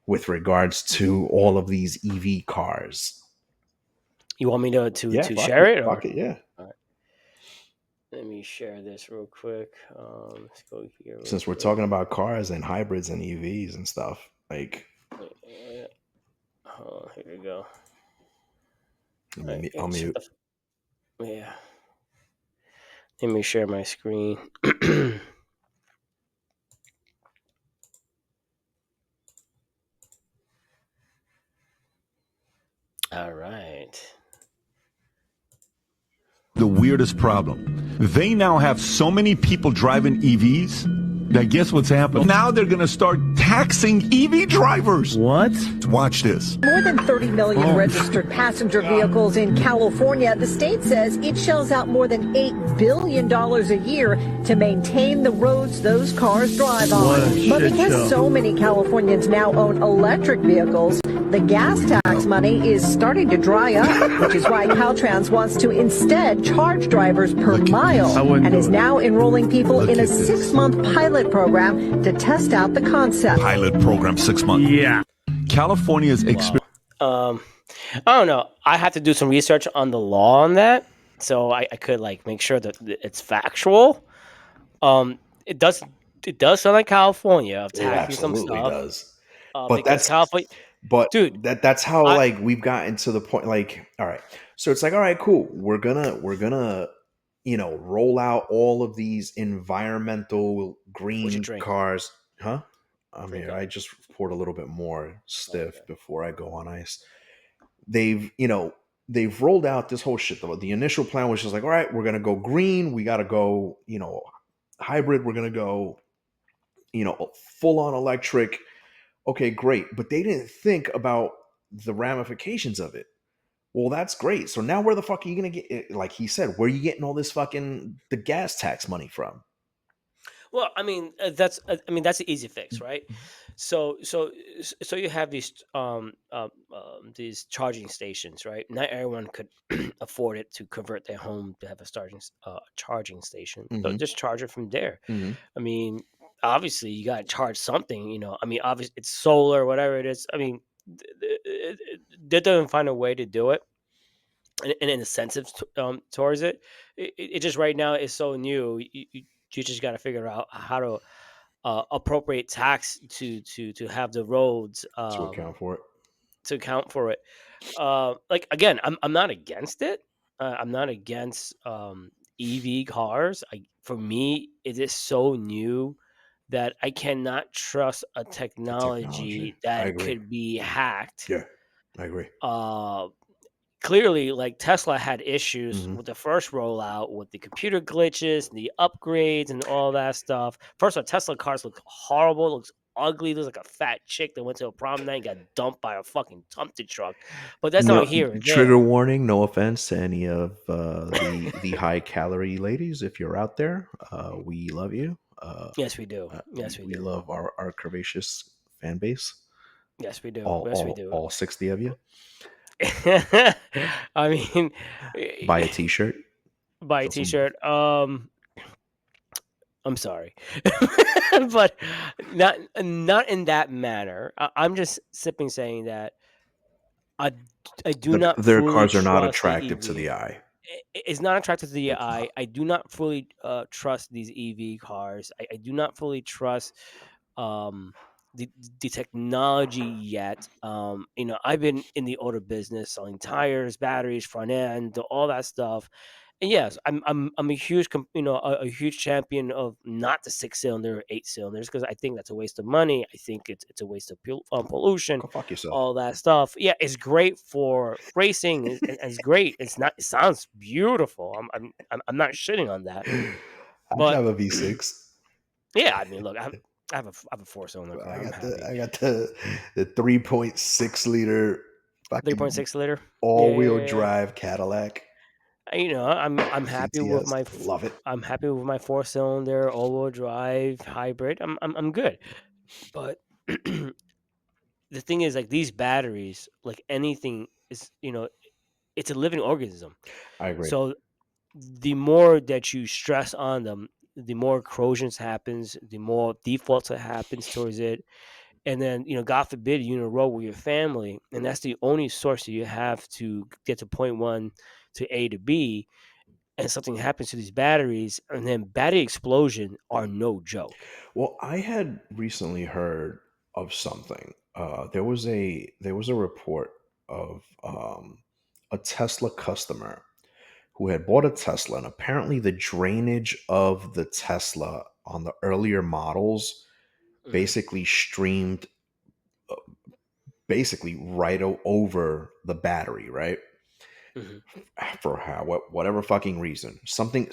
with regards to all of these EV cars. You want me to Yeah, share it, or fuck it, yeah. all right. Let me share this real quick. Let's go here. Since we're talking about cars and hybrids and EVs and stuff, like, oh, here we go. I'll mute. Yeah. Let me share my screen. All right. The weirdest problem. They now have so many people driving EVs that guess what's happened? Now they're going to start taxing EV drivers. What? Watch this. More than 30 million registered passenger vehicles in California. The state says it shells out more than $8 billion a year to maintain the roads those cars drive on. But because so many Californians now own electric vehicles, the gas tax money is starting to dry up, which is why Caltrans wants to instead charge drivers per mile and is now enrolling people in a 6-month pilot program to test out the concept. Pilot program, 6 months. Yeah. California's I don't know. I have to do some research on the law on that, so I could like make sure that it's factual. It does sound like California of It taxing some absolutely stuff. does. But Because that's California. But Dude, that's how like we've gotten to the point. Like, all right, so it's like, all right, cool. We're gonna roll out all of these environmental green cars, huh? I'm here. I just poured a little bit more stiff before I go on ice. They've rolled out this whole shit. The initial plan was just like, all right, we're gonna go green. We gotta go, hybrid. We're gonna go, full on electric. Okay, great. But they didn't think about the ramifications of it. Well, that's great. So now where the fuck are you going to get, like he said, where are you getting all this the gas tax money from? Well, I mean, that's the easy fix, right? So you have these charging stations, right? Not everyone could afford it to convert their home to have a charging station. So just charge it from there. I mean, obviously you got to charge something, I mean, obviously it's solar, whatever it is. I mean, they don't find a way to do it and an incentive towards it. It just right now is so new. You just got to figure out how to appropriate tax to have the roads to account for it. Like, again, I'm not against it. I'm not against EV cars. For me, it is so new that I cannot trust a technology that could be hacked. Yeah, I agree. Clearly, like, Tesla had issues with the first rollout with the computer glitches and the upgrades and all that stuff. First of all, Tesla cars look horrible, looks ugly, looks like a fat chick that went to a prom night and got dumped by a fucking dumpster truck. But that's not here. Trigger warning, no offense to any of the high calorie ladies. If you're out there, we love you. Yes, we do. Yes, we do. We love our curvaceous fan base. Yes, we do. We do. All 60 of you. I mean, buy a t-shirt. I'm sorry, but not in that manner. I'm just saying that I do not. Their cars are not attractive to the eye. It's not attractive to the eye. I do not fully trust these EV cars. I do not fully trust the technology yet. I've been in the auto business selling tires, batteries, front end, all that stuff. And yes, I'm a huge a huge champion of not the 6-cylinder or 8 cylinders, because I think that's a waste of money. I think it's a waste of pollution. Go fuck yourself. All that stuff. Yeah, it's great for racing. It's great. It sounds beautiful. I'm not shitting on that. I have a V6. Yeah, I mean, look, I have a 4-cylinder car. I got the 3.6 liter. 3.6 liter all-wheel drive Cadillac. I'm happy with my Love it. I'm happy with my 4-cylinder all-wheel drive hybrid. I'm good. But the thing is, like, these batteries, like anything is, it's a living organism. I agree. So the more that you stress on them, the more corrosions happens, the more defaults that happens towards it. And then, God forbid, you're in a road with your family, and that's the only source that you have to get to point one to A to B, and something happens to these batteries, and then battery explosion are no joke. Well, I had recently heard of something. There was a report of a Tesla customer who had bought a Tesla, and apparently the drainage of the Tesla on the earlier models Mhm, basically streamed basically over the battery, right? mhm. For whatever fucking reason, something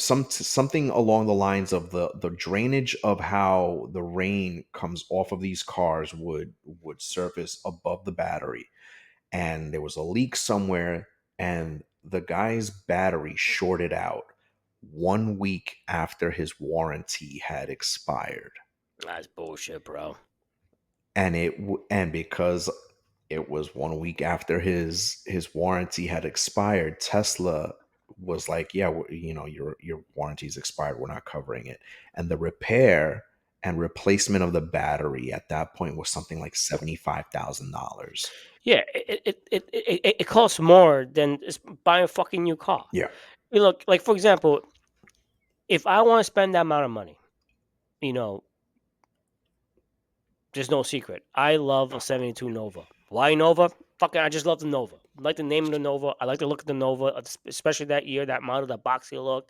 along the lines of the drainage of how the rain comes off of these cars would surface above the battery, and there was a leak somewhere, and the guy's battery shorted out 1 week after his warranty had expired. That's bullshit, bro. And because it was 1 week after his warranty had expired, Tesla was like, yeah, your warranty's expired, we're not covering it. And the repair and replacement of the battery at that point was something like $75,000. Yeah, it costs more than just buying a fucking new car. Yeah. Look, like, for example, if I want to spend that amount of money, you know, there's no secret. I love a 72 Nova. Why Nova? Fucking, I just love the Nova. I like the name of the Nova. I like the look of the Nova, especially that year, that model, that boxy look.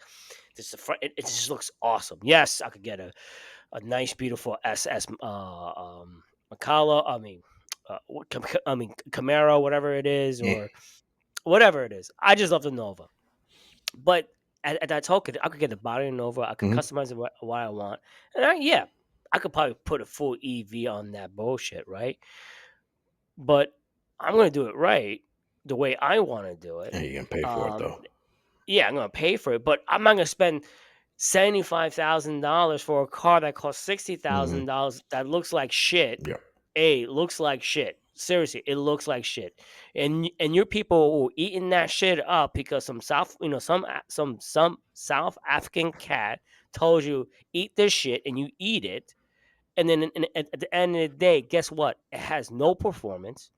Just the front, it just looks awesome. Yes, I could get a nice, beautiful SS Macala. Camaro, whatever it is, Eh, or whatever it is. I just love the Nova. But at that token, I could get the body of Nova. I could mhm. customize it what I want, and I could probably put a full EV on that bullshit, right? But I'm gonna do it right the way I want to do it. Yeah, you're gonna pay for it Um, though. yeah, I'm gonna pay for it, but I'm not gonna spend $75,000 for a car that costs Hmm. $60,000 that looks like shit. Yeah. Looks like shit. Seriously, it looks like shit. And your people who eating that shit up because some South African cat told you eat this shit and you eat it, and then at the end of the day, guess what? It has no performance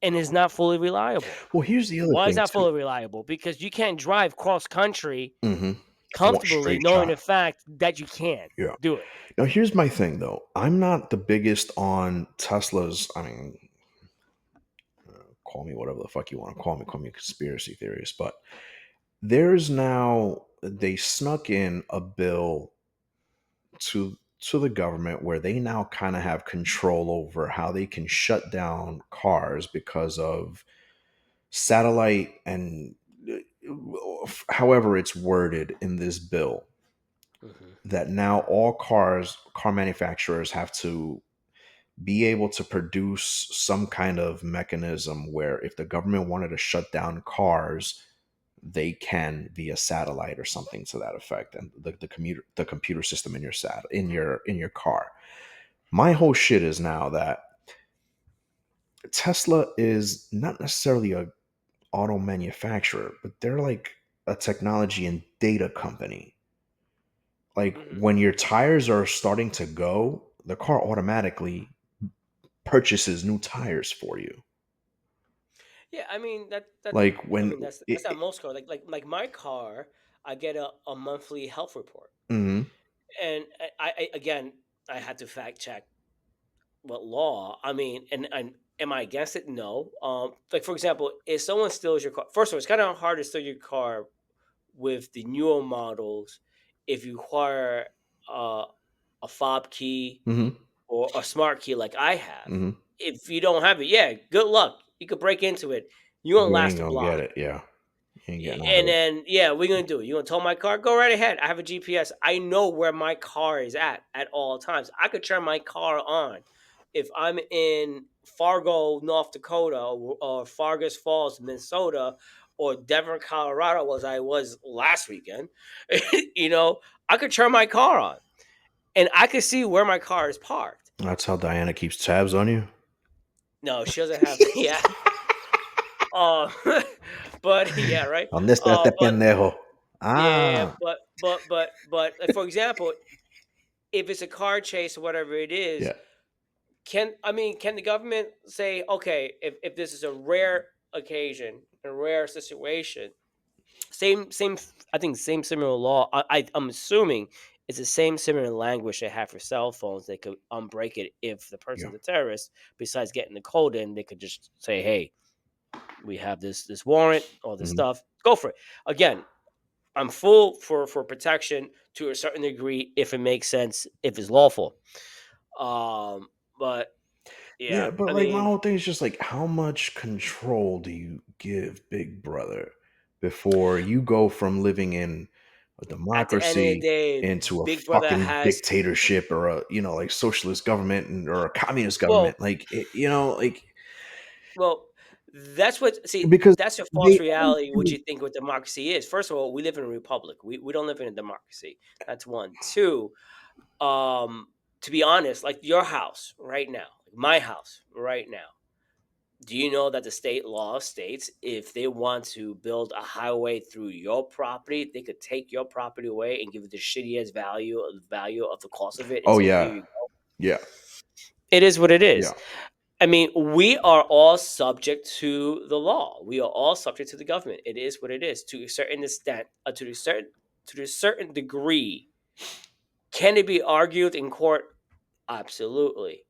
and is not fully reliable. Well, here's the other Why is thing that too. fully reliable? Because you can't drive cross country Hmm. comfortably Straight knowing shot. the fact that you can Yeah. do it. Now, here's my thing though. I'm not the biggest on Teslas. I mean, call me whatever the fuck you want to call me a conspiracy theorist, but there's now they snuck in a bill to the government where they now kind of have control over how they can shut down cars because of satellite and however it's worded in this bill, Mhm. that now all car manufacturers have to be able to produce some kind of mechanism where if the government wanted to shut down cars, they can via satellite or something to that effect, and the computer system in your in your car. My whole shit is now that Tesla is not necessarily a auto manufacturer, but they're like a technology and data company. Like Mhm. when your tires are starting to go, the car automatically purchases new tires for you. Yeah, I mean that. Like I when mean that's not most cars. Like my car, I get a monthly health report, Mhm. and again I had to fact check what law. I mean, and am I against it? No. Like, for example, if someone steals your car, first of all, it's kind of hard to steal your car with the newer models if you require uh, a fob key Mhm. or a smart key like I have. Mhm. If you don't have it, yeah, good luck. You could break into it. You won't You ain't last a gonna get block. it. Yeah, you ain't getting out of And it. then, yeah, we're gonna do it. You gonna tow my car? Go right ahead. I have a GPS. I know where my car is at all times. I could turn my car on if I'm in Fargo, North Dakota, or Fargus Falls, Minnesota, or Denver, Colorado, as I was last weekend, you know, I could turn my car on and I could see where my car is parked. That's how Diana keeps tabs on you. No, she doesn't have. Yeah. Uh, but yeah, right. ¿Dónde está este But pendejo? yeah, Ah, but like, for example, if it's a car chase or whatever it is, yeah. can the government say, okay, if this is a rare occasion, a rare situation, same I think same similar law. I'm assuming it's the same similar language they have for cell phones. They could unbreak it if the person's Yeah. a terrorist. Besides getting the code in, they could just say, hey, we have this warrant, all this stuff. Go for it. Again, I'm full for protection to a certain degree if it makes sense, if it's lawful. But yeah, Yeah, but I like my mean, whole thing is just like, how much control do you give Big Brother before you go from living in a at the end of the democracy day, into a Big Brother fucking has, dictatorship or a, you know, like socialist government or a communist well, government? Like, you know, like, well, that's what, see, because that's your false they reality, what you think what democracy is. First of all, we live in a republic. We don't live in a democracy. That's one. Two, to be honest, like your house right now, my house right now. Do you know that the state law states if they want to build a highway through your property, they could take your property away and give it the shittiest value of the cost of it and oh say, here yeah, you go. yeah, It is what it yeah. is. I mean, we are all subject to the law. We are all subject to the government. It is what it is to a certain extent, to a certain degree. Can it be argued in court? Absolutely.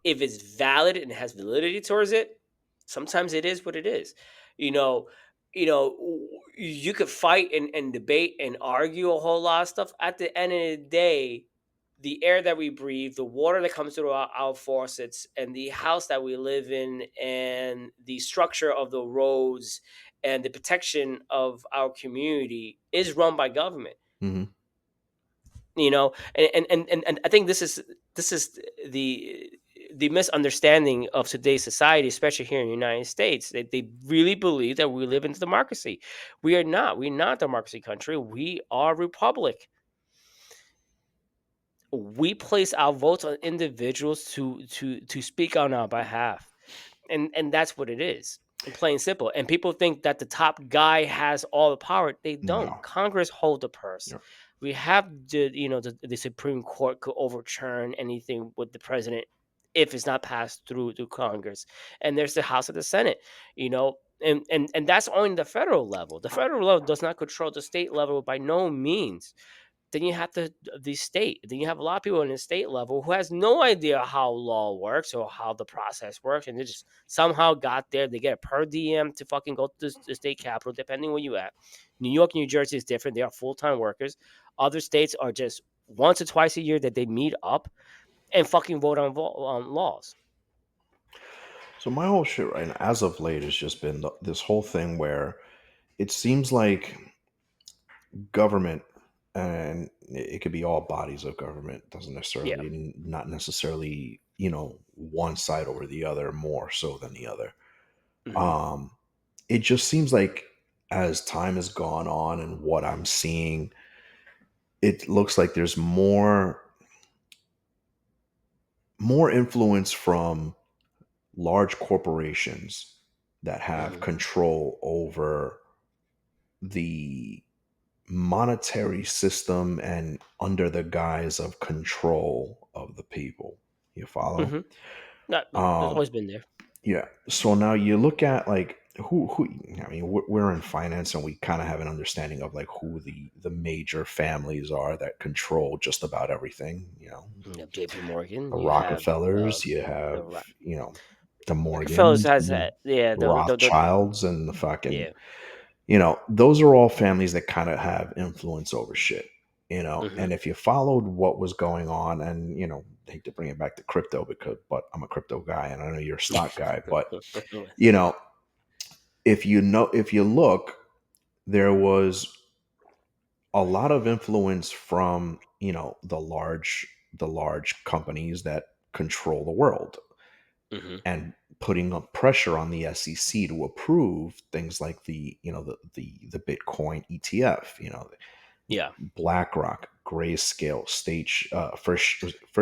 If it's valid and has validity towards it, sometimes it is what it is. You know, you could fight and debate and argue a whole lot of stuff. At the end of the day, the air that we breathe, the water that comes through our faucets, and the house that we live in, and the structure of the roads and the protection of our community is run by government. Mm-hmm. You know, and I think this is the misunderstanding of today's society, especially here in the United States. They really believe that we live in democracy. We are not. We're not a democracy country. We are a republic. We place our votes on individuals to speak on our behalf, and that's what it is, plain and simple. And people think that the top guy has all the power. They don't. No. Congress hold the purse. Yeah. We have the Supreme Court could overturn anything with the president if it's not passed through Congress. And there's the House of the Senate, and that's only the federal level. The federal level does not control the state level by no means. Then you have the state. Then you have a lot of people in the state level who has no idea how law works or how the process works, and they just somehow got there. They get a per diem to fucking go to the state capitol, depending where you at. New York, New Jersey is different. They are full-time workers. Other states are just once or twice a year that they meet up and fucking vote on laws. So my whole shit right now, as of late, has just been this whole thing where it seems like government, and it could be all bodies of government, doesn't necessarily, not necessarily, you know, one side over the other more so than the other. Mhm. It just seems like as time has gone on and what I'm seeing, it looks like there's more influence from large corporations that have Mhm. control over the monetary system and under the guise of control of the people. You follow? Mhm. That there's Um, always been there. yeah. So now you look at like who I mean, we're in finance and we kind of have an understanding of like who the major families are that control just about everything. You know, You have J.P. Morgan. the You have Rockefellers, you the have, you know, the Rockefellers Morgans, has the that. Yeah, the Rothschilds, and the fucking, yeah. you know, those are all families that kind of have influence over shit, you know. Mhm. And if you followed what was going on, and you know, I hate to bring it back to crypto but I'm a crypto guy and I know you're a stock guy, but you know, if you look, there was a lot of influence from, you know, the large companies that control the world. Mhm. And putting up pressure on the SEC to approve things like the Bitcoin ETF, Yeah. BlackRock, Grayscale, First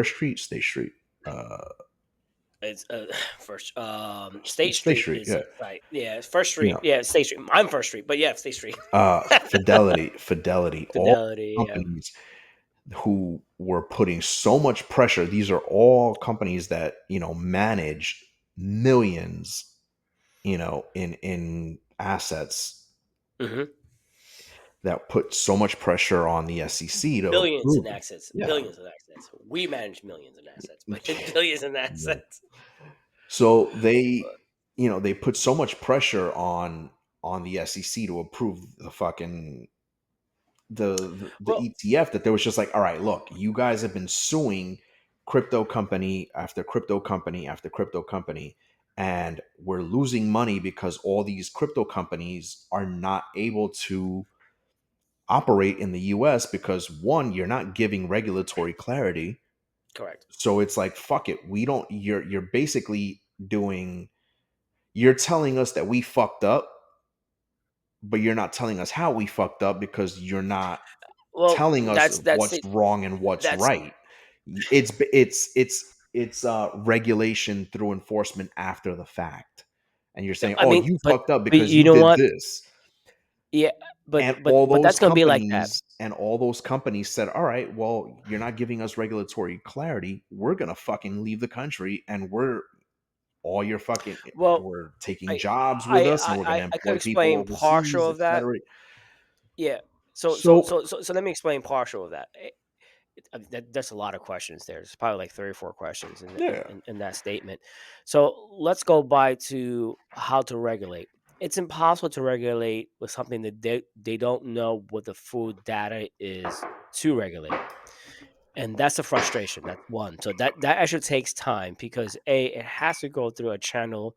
Street, State Street, It's first State State Street Street, is yeah, right. Yeah, it's First you Street. know, Yeah, State Street. I'm First Street, but yeah, State Street. Fidelity, all Fidelity. Yeah. companies who were putting so much pressure. These are all companies that manage millions, in assets, Mm-hmm. that put so much pressure on the SEC to Billions approve in it. assets. Yeah. Billions in assets. We manage millions in assets, but billions in assets. So they put so much pressure on the SEC to approve the fucking the Well, ETF, that there was just like, all right, look, you guys have been suing crypto company after crypto company after crypto company, and we're losing money because all these crypto companies are not able to operate in the US because, one, you're not giving regulatory clarity. correct. So it's like, fuck it, we don't you're basically you're telling us that we fucked up, but you're not telling us how we fucked up because you're not Well, telling us that's what's it. wrong and what's That's right. It's regulation through enforcement after the fact. And you're saying, I "Oh, mean, you fucked up but because you you know did what? this." Yeah, And all but those that's gonna be like that. companies said, "All right, well, you're not giving us regulatory clarity. We're going to fucking leave the country, and Well, we're taking I jobs with us, and we're going to I could employ people explain partial overseas, of that. etc." Yeah. So, So let me explain partial of that. That's a lot of questions there. There's probably like 3 or 4 questions yeah. in that statement. So let's go by to how to regulate. It's impossible to regulate with something that they don't know what the full data is to regulate. And that's the frustration. That's one. So that actually takes time because it has to go through a channel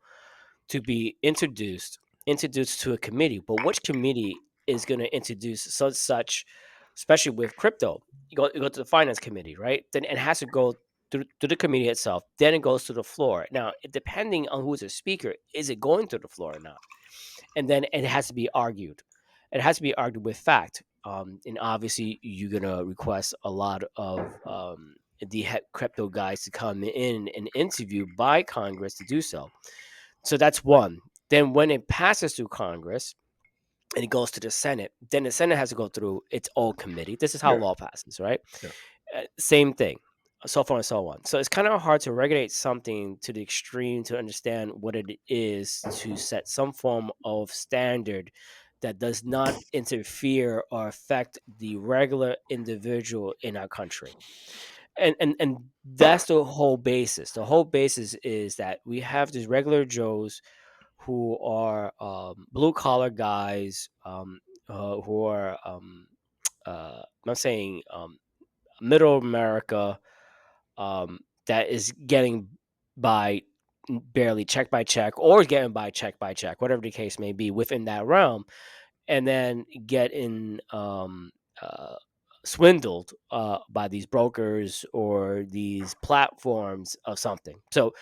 to be introduced to a committee. But which committee is going to introduce such, especially with crypto? You go to the finance committee, right? Then it has to go through the committee itself. Then it goes to the floor. Now, depending on who's the speaker, is it going to the floor or not? And then it has to be argued. It has to be argued with fact. And obviously, you're gonna request a lot of the crypto guys to come in and interview by Congress to do so. So that's one. Then when it passes through Congress and it goes to the Senate, then the Senate has to go through its own committee. This is how Yeah. law passes, right? Yeah. Same thing, so far and so on. So it's kind of hard to regulate something to the extreme to understand what it is to set some form of standard that does not interfere or affect the regular individual in our country. And that's the whole basis. The whole basis is that we have these regular Joes who are blue collar guys who are I'm saying middle America that is getting by barely check by check or getting by check, whatever the case may be within that realm, and then getting uh, swindled by these brokers or these platforms of something. So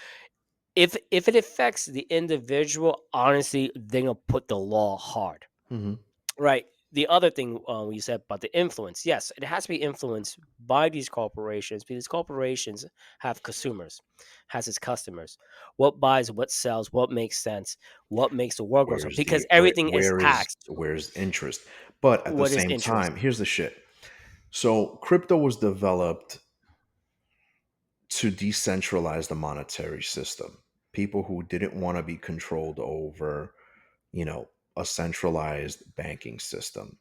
if it affects the individual, honestly, they're gonna put the law hard, Mhm. right? The other thing you said about the influence, yes, it has to be influenced by these corporations because corporations have consumers, has its customers. What buys, what sells, what makes sense, what makes the world go so Where's because the everything is taxed. where's interest? But at the What is same interest? time, here's the shit. So crypto was developed to decentralize the monetary system. People who didn't want to be controlled over, a centralized banking system.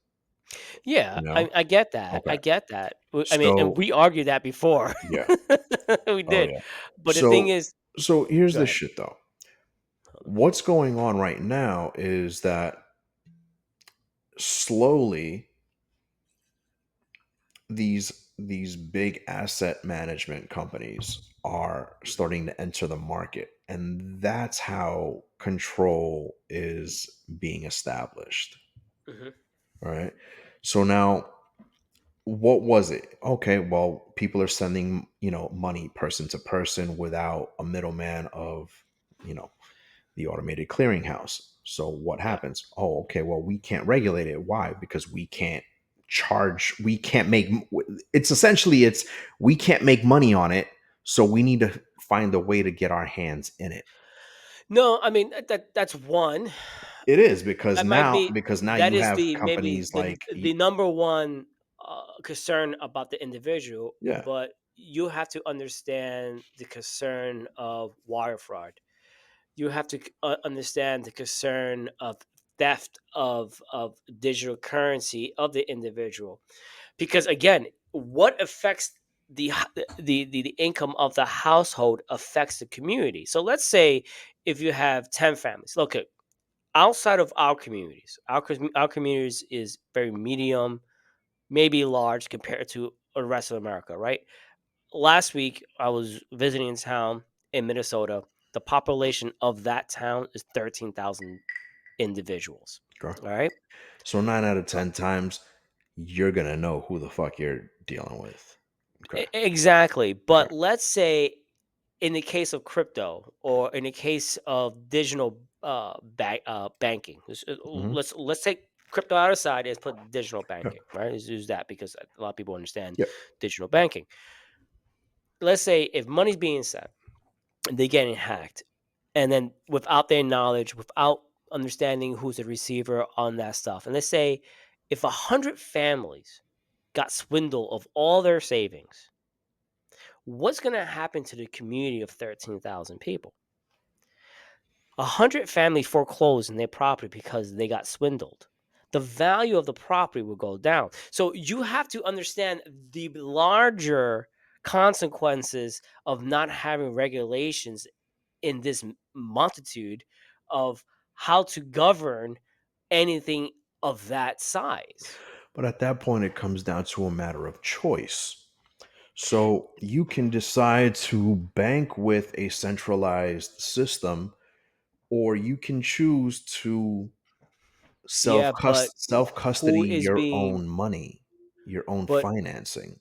Yeah, You know? I get that. Okay. I get that. I mean, and So we argued that before. yeah. We Oh did. yeah. But the thing So is, here's go the ahead. shit though. What's going on right now is that slowly these big asset management companies are starting to enter the market, and that's how control is being established. Mhm. Right. So now, what was it? Okay, well, people are sending money person to person without a middleman of you know the automated clearinghouse. So what happens? Oh, okay, well, we can't regulate it. Why? Because we can't it's essentially we can't make money on it, so we need to find a way to get our hands in it. No, I mean that's one. It is because That might now be that you is have the maybe companies like the number one concern about the individual, yeah. but you have to understand the concern of wire fraud. You have to understand the concern of theft of digital currency of the individual, because again, what affects the income of the household affects the community. So let's say if you have 10 families, okay, outside of our communities, our communities is very medium, maybe large compared to the rest of America, right? Last week I was visiting a town in Minnesota. The population of that town is 13,000 individuals. Okay. All right. So 9 out of 10 times you're gonna know who the fuck you're dealing with. Okay. Exactly. Okay. But let's say in the case of crypto or in the case of digital banking, Mhm. let's take crypto out aside and put digital banking, right? Let's use that because a lot of people understand Yep. digital banking. Let's say if money's being sent, they're getting hacked, and then without their knowledge, without understanding who's the receiver on that stuff, and let's say if 100 families got swindled of all their savings, what's going to happen to the community of 13,000 people? 100 families foreclosed in their property because they got swindled. The value of the property will go down. So you have to understand the larger consequences of not having regulations in this multitude of how to govern anything of that size. But at that point it comes down to a matter of choice. So you can decide to bank with a centralized system, or you can choose to Yeah, but self who custody is your being, own money, your own but financing.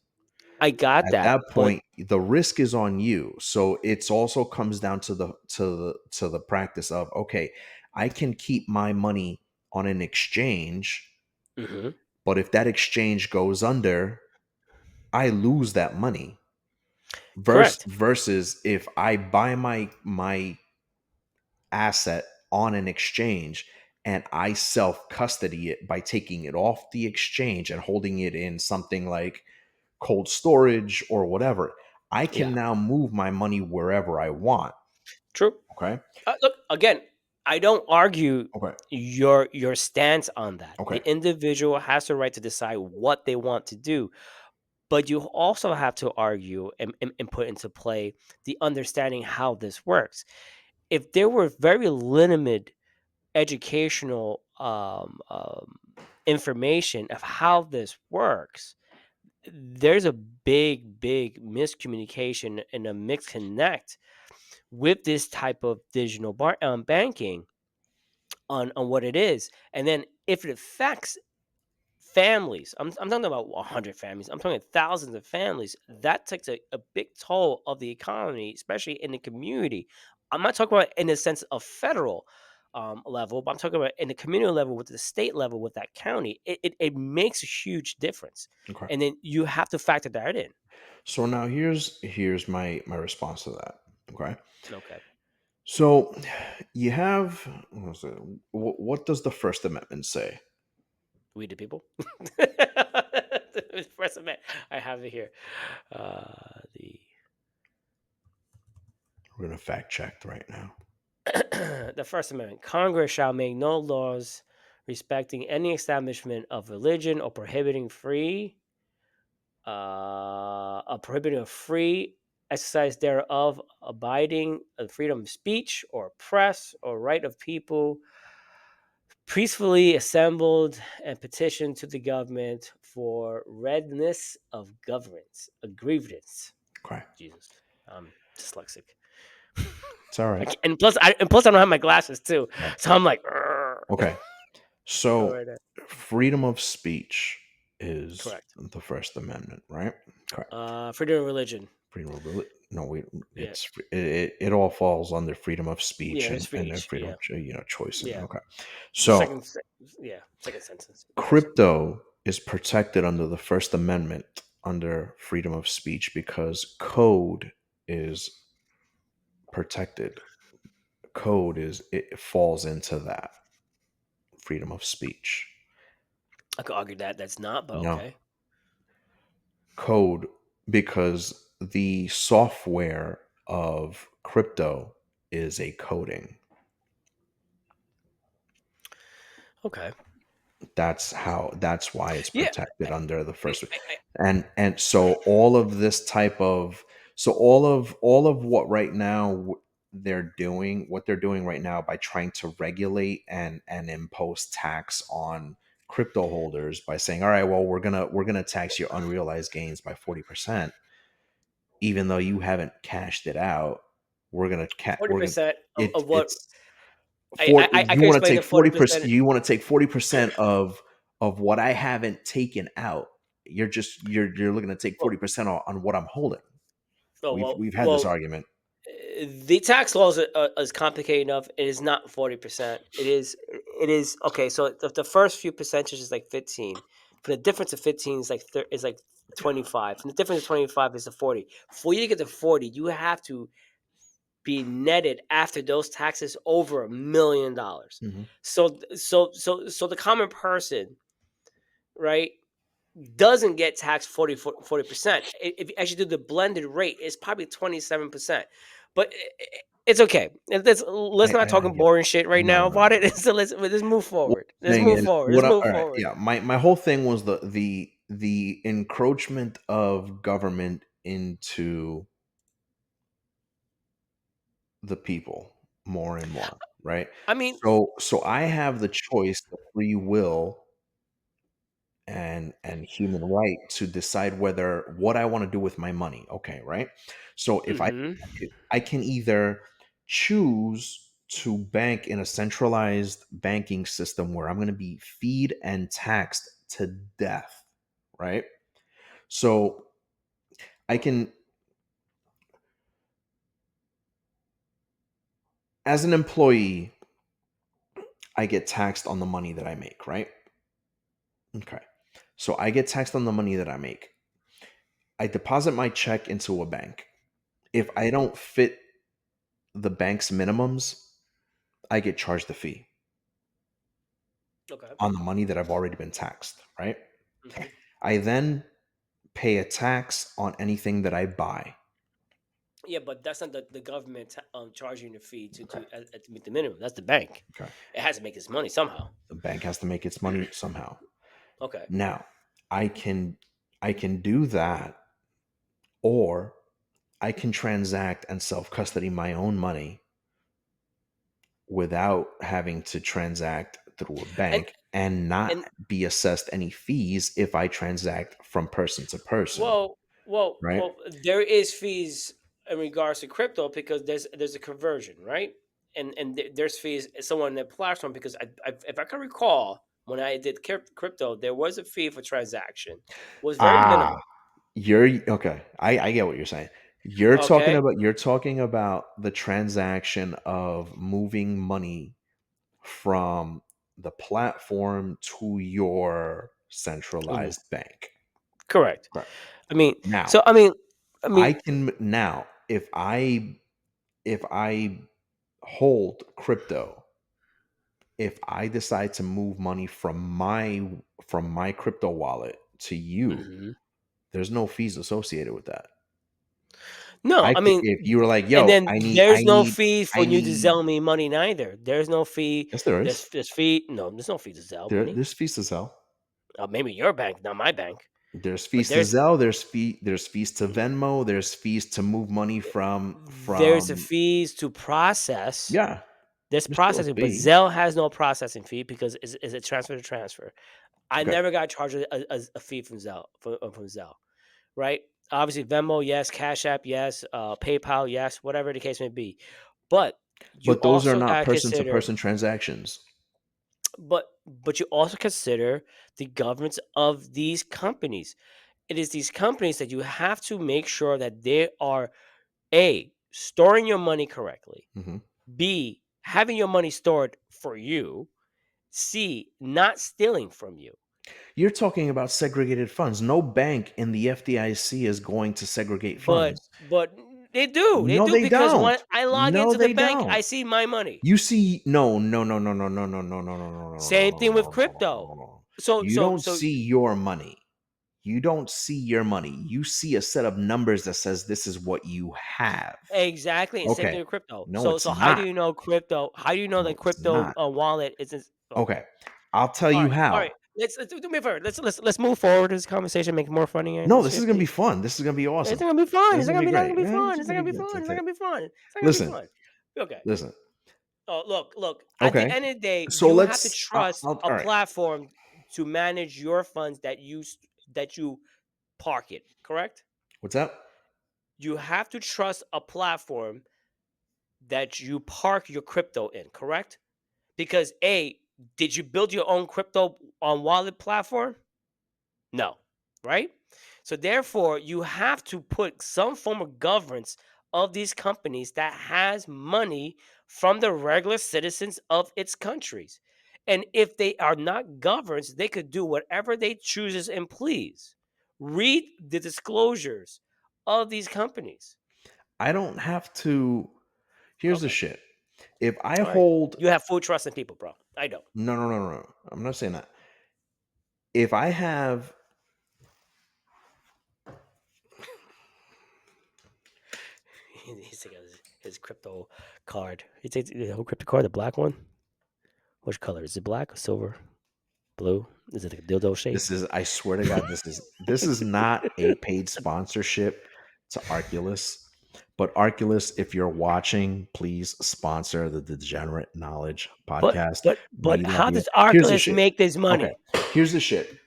I got At that, that but point, the risk is on you. So it's also comes down to the practice of, okay, I can keep my money on an exchange, mhm, but if that exchange goes under, I lose that money. correct. Versus if I buy my asset on an exchange and I self custody it by taking it off the exchange and holding it in something like cold storage or whatever, I Yeah, can now move my money wherever I want. true. Okay. Look, again, I don't argue Okay. your stance on that. Okay. The individual has the right to decide what they want to do, but you also have to argue and put into play the understanding how this works. If there were very limited educational information of how this works, there's a big miscommunication and a mixed connect with this type of digital banking on what it is. And then if it affects families, I'm talking about 100 families, I'm talking thousands of families, that takes a big toll of the economy, especially in the community. I'm not talking about in the sense of federal level, but I'm talking about in the community level, with the state level, with that county. It makes a huge difference. Okay. And then you have to factor that in. So now here's my response to that. Okay. Okay. So you have what does the First Amendment say? We the people. First Amendment. I have it here. The We're gonna fact check right now. the First Amendment. Congress shall make no laws respecting any establishment of religion or prohibiting a free exercise thereof, abiding the freedom of speech or press or right of people peacefully assembled and petitioned to the government for redress of governance, a grievance. Okay. Jesus, I'm dyslexic. It's all right. And plus, I don't have my glasses too, so I'm like, "Arr." Okay. So Right there. freedom of speech is Correct. the First Amendment, right? Okay. Freedom of religion. Freedom of religion. No, Yeah, it all falls under freedom of speech yeah, it's and then speech. freedom Yeah, of choice. And yeah. okay, The so second, yeah, second sentence. Yes. crypto is protected under the First Amendment under freedom of speech because code is protected. It falls into that freedom of speech. I could argue that that's not, but No, okay. code, because the software of crypto is a coding. Okay. That's why it's Yeah. protected under the I, first. I, And so all of this type of, so all of what right now what they're doing right now by trying to regulate and impose tax on crypto holders by saying, all right, well, we're gonna tax your unrealized gains by 40%, even though you haven't cashed it out. We're gonna 40% of what it's for I you can want to explain the take 40%. 40%. You want to take 40% of what I haven't taken out. You're looking to take Well, 40% on what I'm holding. oh, We've had this well, argument. the tax laws is complicated enough. It is not 40%. It is okay. So the first few percentages is like 15. For the difference of 15 is like 25. And the difference of 25 is the 40. For you to get to 40, you have to be netted after those taxes over $1 million. Hmm. So the common person, right, doesn't get taxed 40%. If you actually do the blended rate, it's probably 27%. But it's okay. Let's not I talking get it. boring shit right No, now no, about no. it. So let's move What forward. I'm Let's saying move is forward. Let's what move all right, forward. yeah. My whole thing was the encroachment of government into the people more and more, right? I mean, So I have the choice, the free will and human right to decide whether what I want to do with my money. Okay, right? So if hmm I can either choose to bank in a centralized banking system where I'm going to be feed and taxed to death, right? So I can, as an employee, I get taxed on the money that I make, right? Okay. So I get taxed on the money that I make. I deposit my check into a bank. If I don't fit the bank's minimums, I get charged a fee okay. on the money that I've already been taxed, right? hmm I then pay a tax on anything that I buy. Yeah, but that's not the government charging the fee Okay. to meet the minimum. That's the bank. Okay. It has to make its money somehow. The bank has to make its money somehow. Okay. Now, I can do that, or I can transact and self-custody my own money without having to transact through a And bank and not and be assessed any fees if I transact from person to person, Well, well, right? well. There is fees in regards to crypto because there's a conversion, right? And there's fees somewhere in the platform because if I can recall when I did crypto, there was a fee for transaction. It was very Ah, minimal. you're okay. I get what you're saying. Okay. You're talking about the transaction of moving money from the platform to your Mhm. centralized bank. Correct. Correct. I mean, Now, so I mean, I I mean, can now if I hold crypto, if I decide to move money from my crypto wallet to you, mhm. there's no fees associated with that. No, I I could, mean, if you were like, and "Yo, then there's no fee for I you to need," sell me money neither. There's no fee. yes, there is. There's fee. No, there's no fee to sell money. There's fees to sell. Maybe your bank, not my bank. There's But fees to Zelle. There's fees to Venmo. There's fees to move money there's a from. fees to process. Yeah, There's there's still a processing, but fee. Zelle has no processing fee because it's a transfer to transfer. I Okay, never got charged a fee from Zelle, right? Obviously, Venmo, yes. Cash App, yes. PayPal, yes. Whatever the case may be, but you but those are also not got to person to consider, person transactions. but you also consider the governance of these companies. It is these companies that you have to make sure that they are A, storing your money correctly. Mhm. B, having your money stored for you. C, not stealing from you. You're talking about segregated funds. No bank in the FDIC is going to segregate funds. But they do. They No, do they because don't. when I log No, into the they bank, don't. I see my money. You see, no. Same thing with crypto. You don't So see your money. You don't see your money. You see a set of numbers that says this is what you have. exactly, and same Okay. thing with crypto. No, it's So how do not. you know crypto? How do you know No, that it's crypto not. wallet isn't? Okay. I'll tell All you right, all how. right. Let's do me a favor. Let's move forward. This conversation, make it more funny. No, this is gonna be fun. This is gonna be It's awesome. not gonna be fun. This It's is not gonna gonna be be. Not great. gonna be Yeah, fun. this is It's not gonna gonna be be fun. It's not good. gonna be fun. It's not gonna be Listen, fun. Okay. listen. Oh, look. At the Okay. end of the day, So you have to let's. trust All a right. platform to manage your funds that you park it. Correct? What's that? You have to trust a platform that you park your crypto in. Correct? Because A, did you build your own crypto on wallet platform? No, right? So therefore, you have to put some form of governance of these companies that has money from the regular citizens of its countries. And if they are not governed, they could do whatever they chooses and please. Read the disclosures of these companies. I don't have to. Here's the Okay. shit. If I All right. hold. You have full trust in people, bro. I don't. No. I'm not saying that. If I have. He's taking his crypto card. He takes the whole crypto card, the black one. Which color? Is it black or silver? Blue? Is it a dildo shape? This is. I swear to God, this is not a paid sponsorship to Arculus. But Arculus, if you're watching, please sponsor the Degenerate Knowledge Podcast. But We love how you. does Here's the Arculus shit. make this money? Okay. Here's the shit.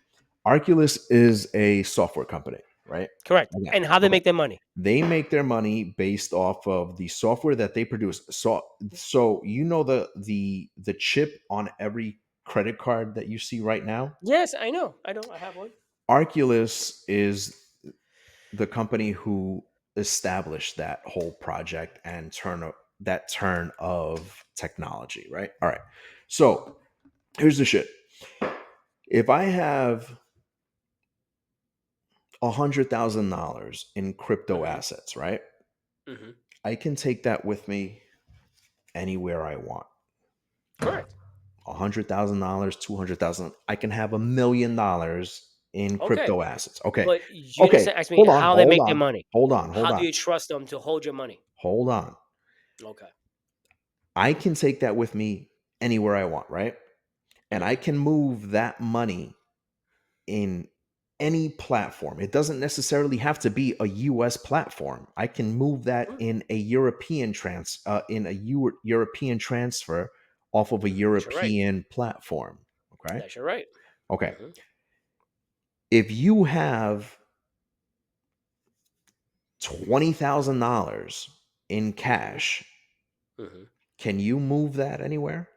Arculus is a software company, right? Correct. Okay. And how they make their money? They make their money based off of the software that they produce. So you know the chip on every credit card that you see right now? Yes, I know. I have one. Arculus is the company who established that whole project and that turn of technology, right? All right. So here's the shit. If I have $100,000 in crypto assets, right? Mm-hmm. I can take that with me anywhere I want. Correct. $100,000, $200,000. I can have $1 million in crypto assets. Okay. But you Okay. just asked me Hold on. how they make their money. Hold on. How do you trust them to hold your money? Hold on. Okay. I can take that with me anywhere I want, right? And I can move that money in any platform. It doesn't necessarily have to be a US platform. I can move that in a European European transfer off of a European platform. Okay. That's your right. Okay. Mm-hmm. If you have $20,000 in cash, Mm-hmm. can you move that anywhere?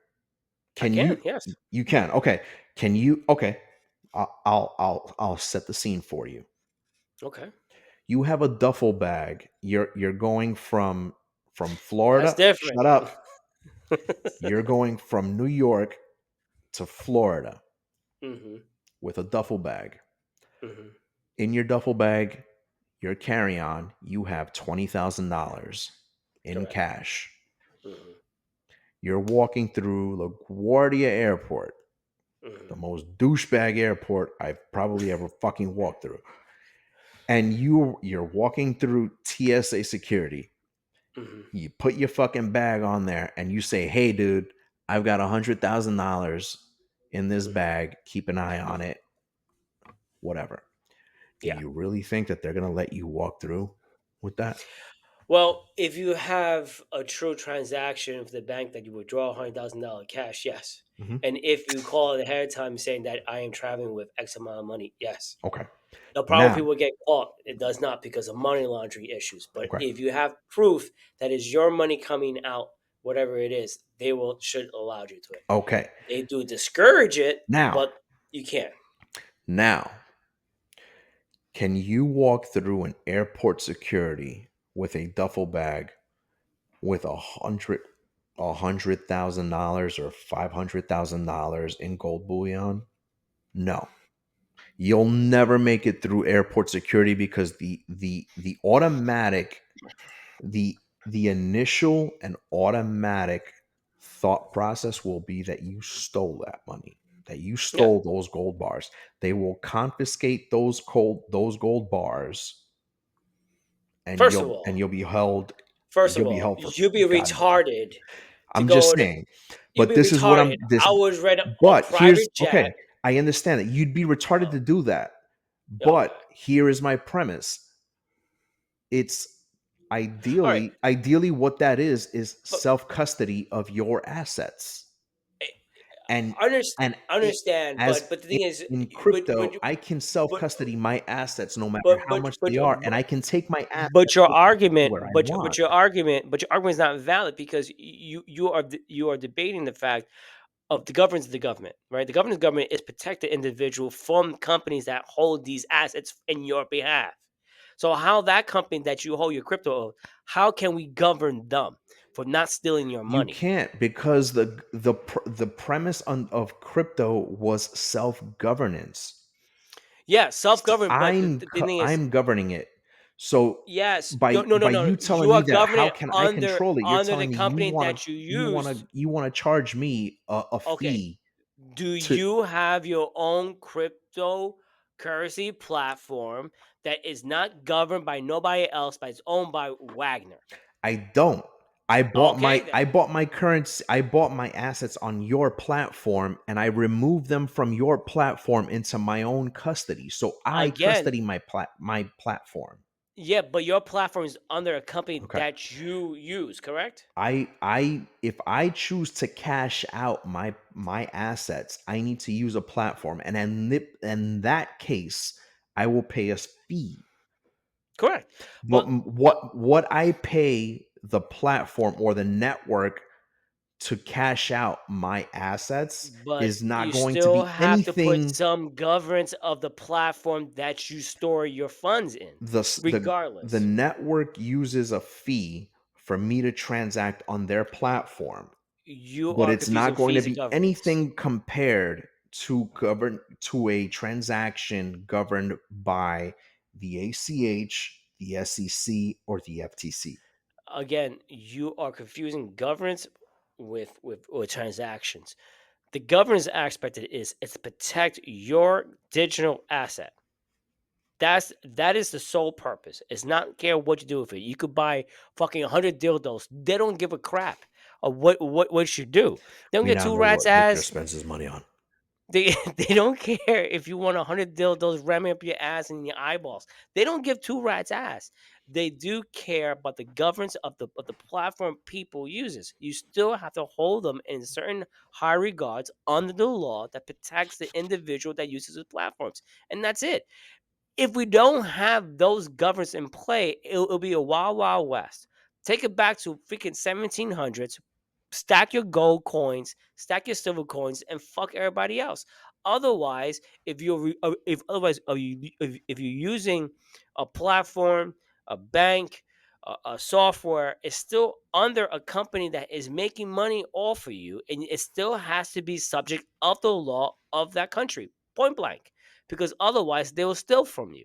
Yes. You can. Okay. Can you? Okay. I'll set the scene for you. Okay. You have a duffel bag. You're going from Florida. That's different. Shut up. You're going from New York to Florida Mm-hmm. with a duffel bag. Mm-hmm. In your duffel bag, your carry-on, you have $20,000 in cash. Mm-hmm. You're walking through LaGuardia Airport, the most douchebag airport I've probably ever fucking walked through. And you're walking through TSA security. Mm-hmm. You put your fucking bag on there and you say, "Hey, dude, I've got $100,000 in this bag. Keep an eye on it." Whatever. Do you really think that they're gonna let you walk through with that? Well, if you have a true transaction with the bank that you withdraw $100,000 cash, yes. Mm-hmm. And if you call it ahead of time saying that I am traveling with X amount of money, yes. Okay. The problem Now, people get caught, it does not because of money laundering issues. But okay. if you have proof that is your money coming out, whatever it is, they should allow you to it. Okay. They do discourage it, Now, but you can't. Now, can you walk through an airport security with a duffel bag with $100,000 or $500,000 in gold bullion? No. You'll never make it through airport security because the automatic the initial and automatic thought process will be that you stole that money, that you stole those gold bars. They will confiscate those gold bars, and First of all, you'll be held. First of You'll be all, held for you'd be God knows. retarded to I'm go just to. saying. You'd But be this is what retarded. I'm. This, I was read a but here's private jet. okay. I understand that you'd be retarded to do that. But Okay. here is my premise. It's ideally what that is self-custody of your assets. And Understand, as but the thing is, in but crypto, but I can self-custody my assets no matter but how but much but they are, and I can take my assets but your with me argument, where I but want. your argument is not valid because you are debating the fact of the government, right? The government is protect the individual from companies that hold these assets in your behalf. So how that company that you hold your crypto of, how can we govern them for not stealing your You money? can't, because the premise of crypto was self-governance. Yeah, So self-governed, but the thing is, I'm governing it. So yes, by no, you telling you me are that, how governing can I under control it? You're the telling me company that you use. you want to charge me a Okay, fee do to. you have your own cryptocurrency platform that is not governed by nobody else, but it's owned by Wagner? I don't. Okay, then. I bought my assets on your platform, and I removed them from your platform into my own custody. So I Again, custody my platform. yeah, but your platform is under a company Okay. that you use, correct? I if I choose to cash out my assets, I need to use a platform, and in that case, I will pay a fee. Correct. But But what I pay the platform or the network to cash out my assets but is not you going to still be have to put anything. some governance of the platform that you store your funds in, The regardless. network uses a fee for me to transact on their platform, You but are it's not confusing going to fees and be governance. anything compared to a transaction governed by the ACH, the SEC, or the FTC. Again, you are confusing governance with transactions. The governance aspect of it is it's to protect your digital asset. That is the sole purpose. It's not care what you do with it. You could buy fucking 100 dildos. They don't give a crap of what you do. They don't We get now two know rats' what Victor ass. spends his money on. They don't care if you want 100 dildos ramming up your ass and your eyeballs. They don't give two rats' ass. They do care about the governance of the platform people uses. You still have to hold them in certain high regards under the law that protects the individual that uses the platforms, and that's it. If we don't have those governors in play, it'll be a wild, wild west. Take it back to freaking 1700s. Stack your gold coins, stack your silver coins, and fuck everybody else. Otherwise, if you're using a platform, a bank, a software, it's still under a company that is making money off of you, and it still has to be subject of the law of that country. Point blank, because otherwise they will steal from you.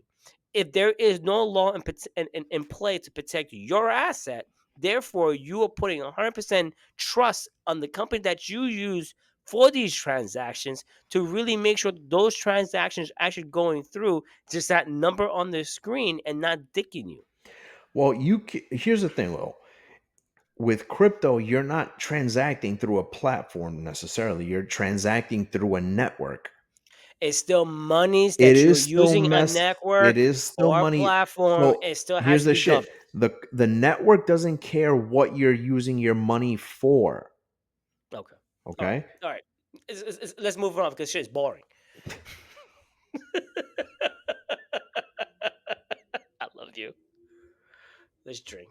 If there is no law in play to protect your asset, therefore you are putting 100% trust on the company that you use for these transactions to really make sure those transactions actually going through, just that number on the screen and not dicking you. Well, here's the thing, though. With crypto, you're not transacting through a platform necessarily. You're transacting through a network. It's still monies It that you're is still using a mess. It network is still or a money. platform. So It still has here's to the be shit. governed. The network doesn't care what you're using your money for. Okay. All right. Okay. All right. Let's move on because shit is boring. I love you. Let's drink.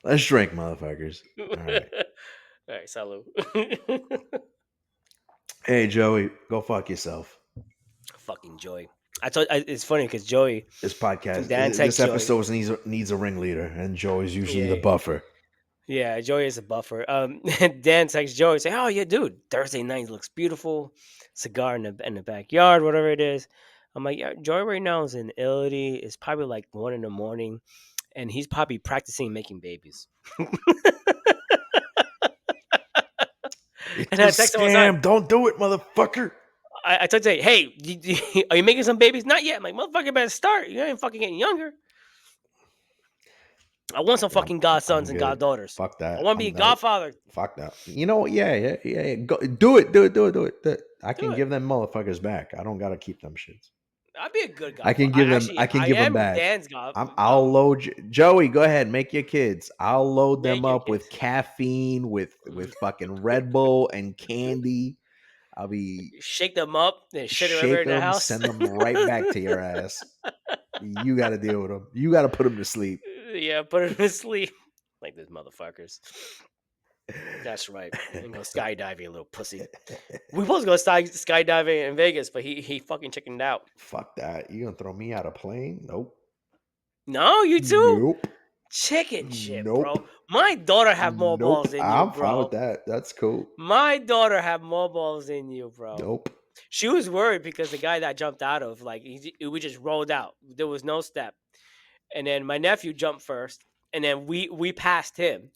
Let's drink, motherfuckers. All right. All right, salud. Hey, Joey, go fuck yourself. Fucking joy. It's funny because Joey, This podcast, Dan this text Joey. episode needs a ringleader, and Joey's usually the Yeah. buffer. Yeah, Joey is a buffer. Dan texts Joey, say, "Oh yeah, dude, Thursday night looks beautiful. Cigar in the backyard, whatever it is." I'm like, yeah, Joey right now is in Italy. It's probably like 1 a.m, and he's probably practicing making babies. It's And a I text him all the time. scam. Don't do it, motherfucker. I text him, "Hey, are you making some babies? Not yet." I'm like, "Motherfucker, better start. You ain't fucking getting younger." I want some fucking godsons and good. goddaughters. Fuck that. I want to be a godfather. Fuck that. You know what? Yeah. Go, do it. I can give them motherfuckers back. I don't gotta keep them shits. I'd be a good godfather. I can give them. I can give them back. Dan's god. I'll load Joey. Go ahead, make your kids. I'll load them Make your up with caffeine, with fucking Red Bull and candy. I'll be shake them up and shit shake everywhere in the them, house. send them right back to your ass. You got to deal with them. You got to put them to sleep. Yeah, put them to sleep. Like these motherfuckers. That's right. And go skydiving, you little pussy. We supposed to go skydiving in Vegas, but he fucking chickened out. Fuck that. You gonna throw me out of plane? Nope. No, you too? Nope. Chicken shit, Nope. bro. My daughter have more balls than you, I'm bro. fine with that. That's cool. My daughter have more balls than you, bro. Nope. She was worried because the guy that jumped out of, like, we just rolled out. There was no step. And then my nephew jumped first, and then we passed him.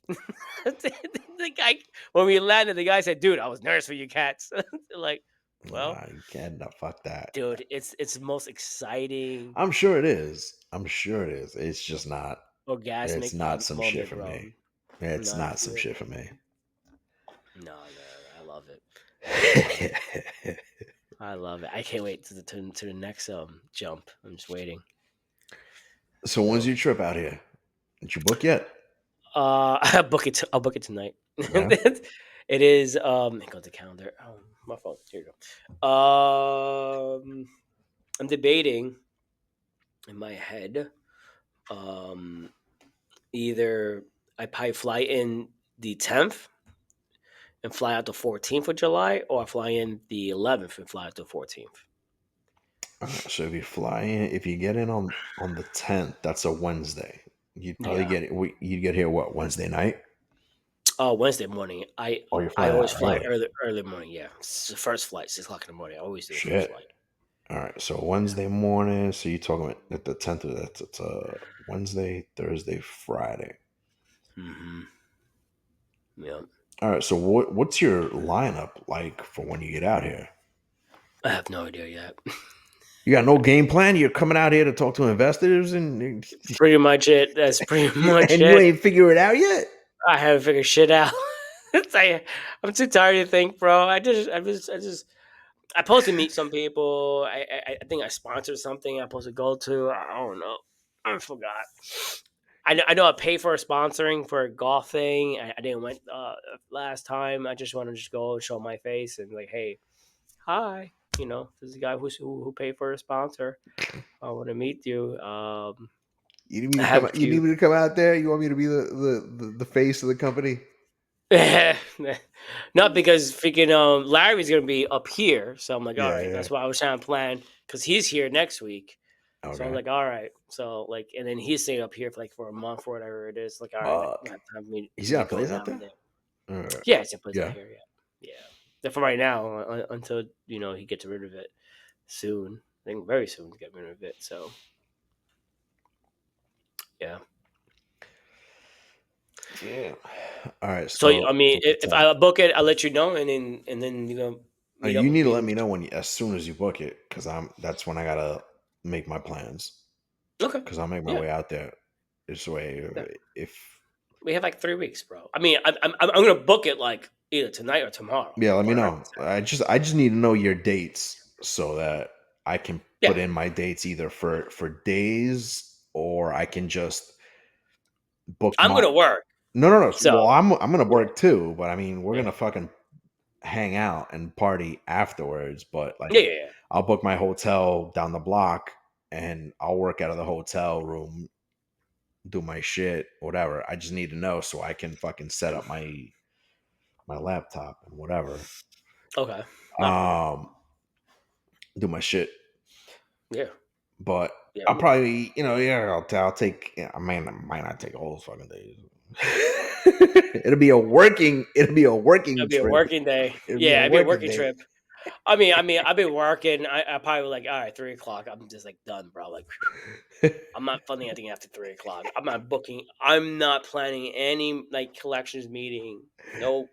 The guy, when we landed, the guy said, "Dude, I was nervous for you cats." Like, well, nah, you can't. No, fuck that, dude. It's the most exciting. I'm sure it is. It's just not. Orgasmic. It's not some moment, shit for bro. me. It's not some shit for me. No, I love it. I love it. I can't wait to the next jump. I'm just waiting. So when's your trip out here? Did you book yet? I'll book it tonight. Yeah. It is. Let me go to the calendar. My phone. Here you go. I'm debating in my head. Either I probably fly in the 10th and fly out the 14th of July, or I fly in the 11th and fly out the 14th. So if you get in on the 10th, that's a Wednesday. You'd probably you'd get here Wednesday night? Wednesday morning. I always fly early morning. Yeah, it's the first flight, 6 o'clock in the morning. I always do the first flight. All right, so Wednesday morning. So you're talking about at the 10th. It's Wednesday, Thursday, Friday. Mm-hmm. Yeah. All right. So what's your lineup like for when you get out here? I have no idea yet. You got no game plan? You're coming out here to talk to investors and pretty much it. That's pretty much and it. you ain't figured it out yet? I haven't figured shit out. I'm too tired to think, bro. I supposed to meet some people. I think I sponsored something I'm supposed to go to. I don't know. I forgot. I know I paid for a sponsoring for a golf thing. I didn't went last time. I just want to just go and show my face and like, hey, hi. You know, this is the guy who paid for a sponsor. I want to meet you. You need me to come out there? You want me to be the face of the company? Not because freaking Larry's gonna be up here, so I'm like, all right, that's why I was trying to plan because he's here next week. Okay. So I'm like, all right, so like, and then he's staying up here for a month or whatever it is. Like, all right, he's got a place out there. Yeah, he's got a place out here. Yeah. For right now, until he gets rid of it soon. I think very soon to get rid of it. So, yeah. Yeah. All right. So I mean, if I book it, I'll let you know, and then you need to let me know as soon as you book it, because that's when I gotta make my plans. Okay. Because I'll make my way out there. This way, if we have like 3 weeks, bro. I mean, I'm gonna book it like either tonight or tomorrow. Yeah, let me know. I just need to know your dates so that I can put in my dates either for days, or I can just book. I'm gonna work. No. So, well, I'm gonna work too, but I mean, we're gonna fucking hang out and party afterwards. But like, I'll book my hotel down the block, and I'll work out of the hotel room, do my shit, whatever. I just need to know so I can fucking set up my laptop and whatever. Okay. Do my shit. Yeah. But Yeah. I'll probably, I'll take. I might not take all those fucking days. It'll be a working It'll be a trip. working day. It'll be a Yeah, it'd be a working working day. trip. I mean, I've been working. I probably like, all right, 3 o'clock. I'm just like done, bro. Like, I'm not funding anything after 3 o'clock. I'm not booking. I'm not planning any like collections meeting. No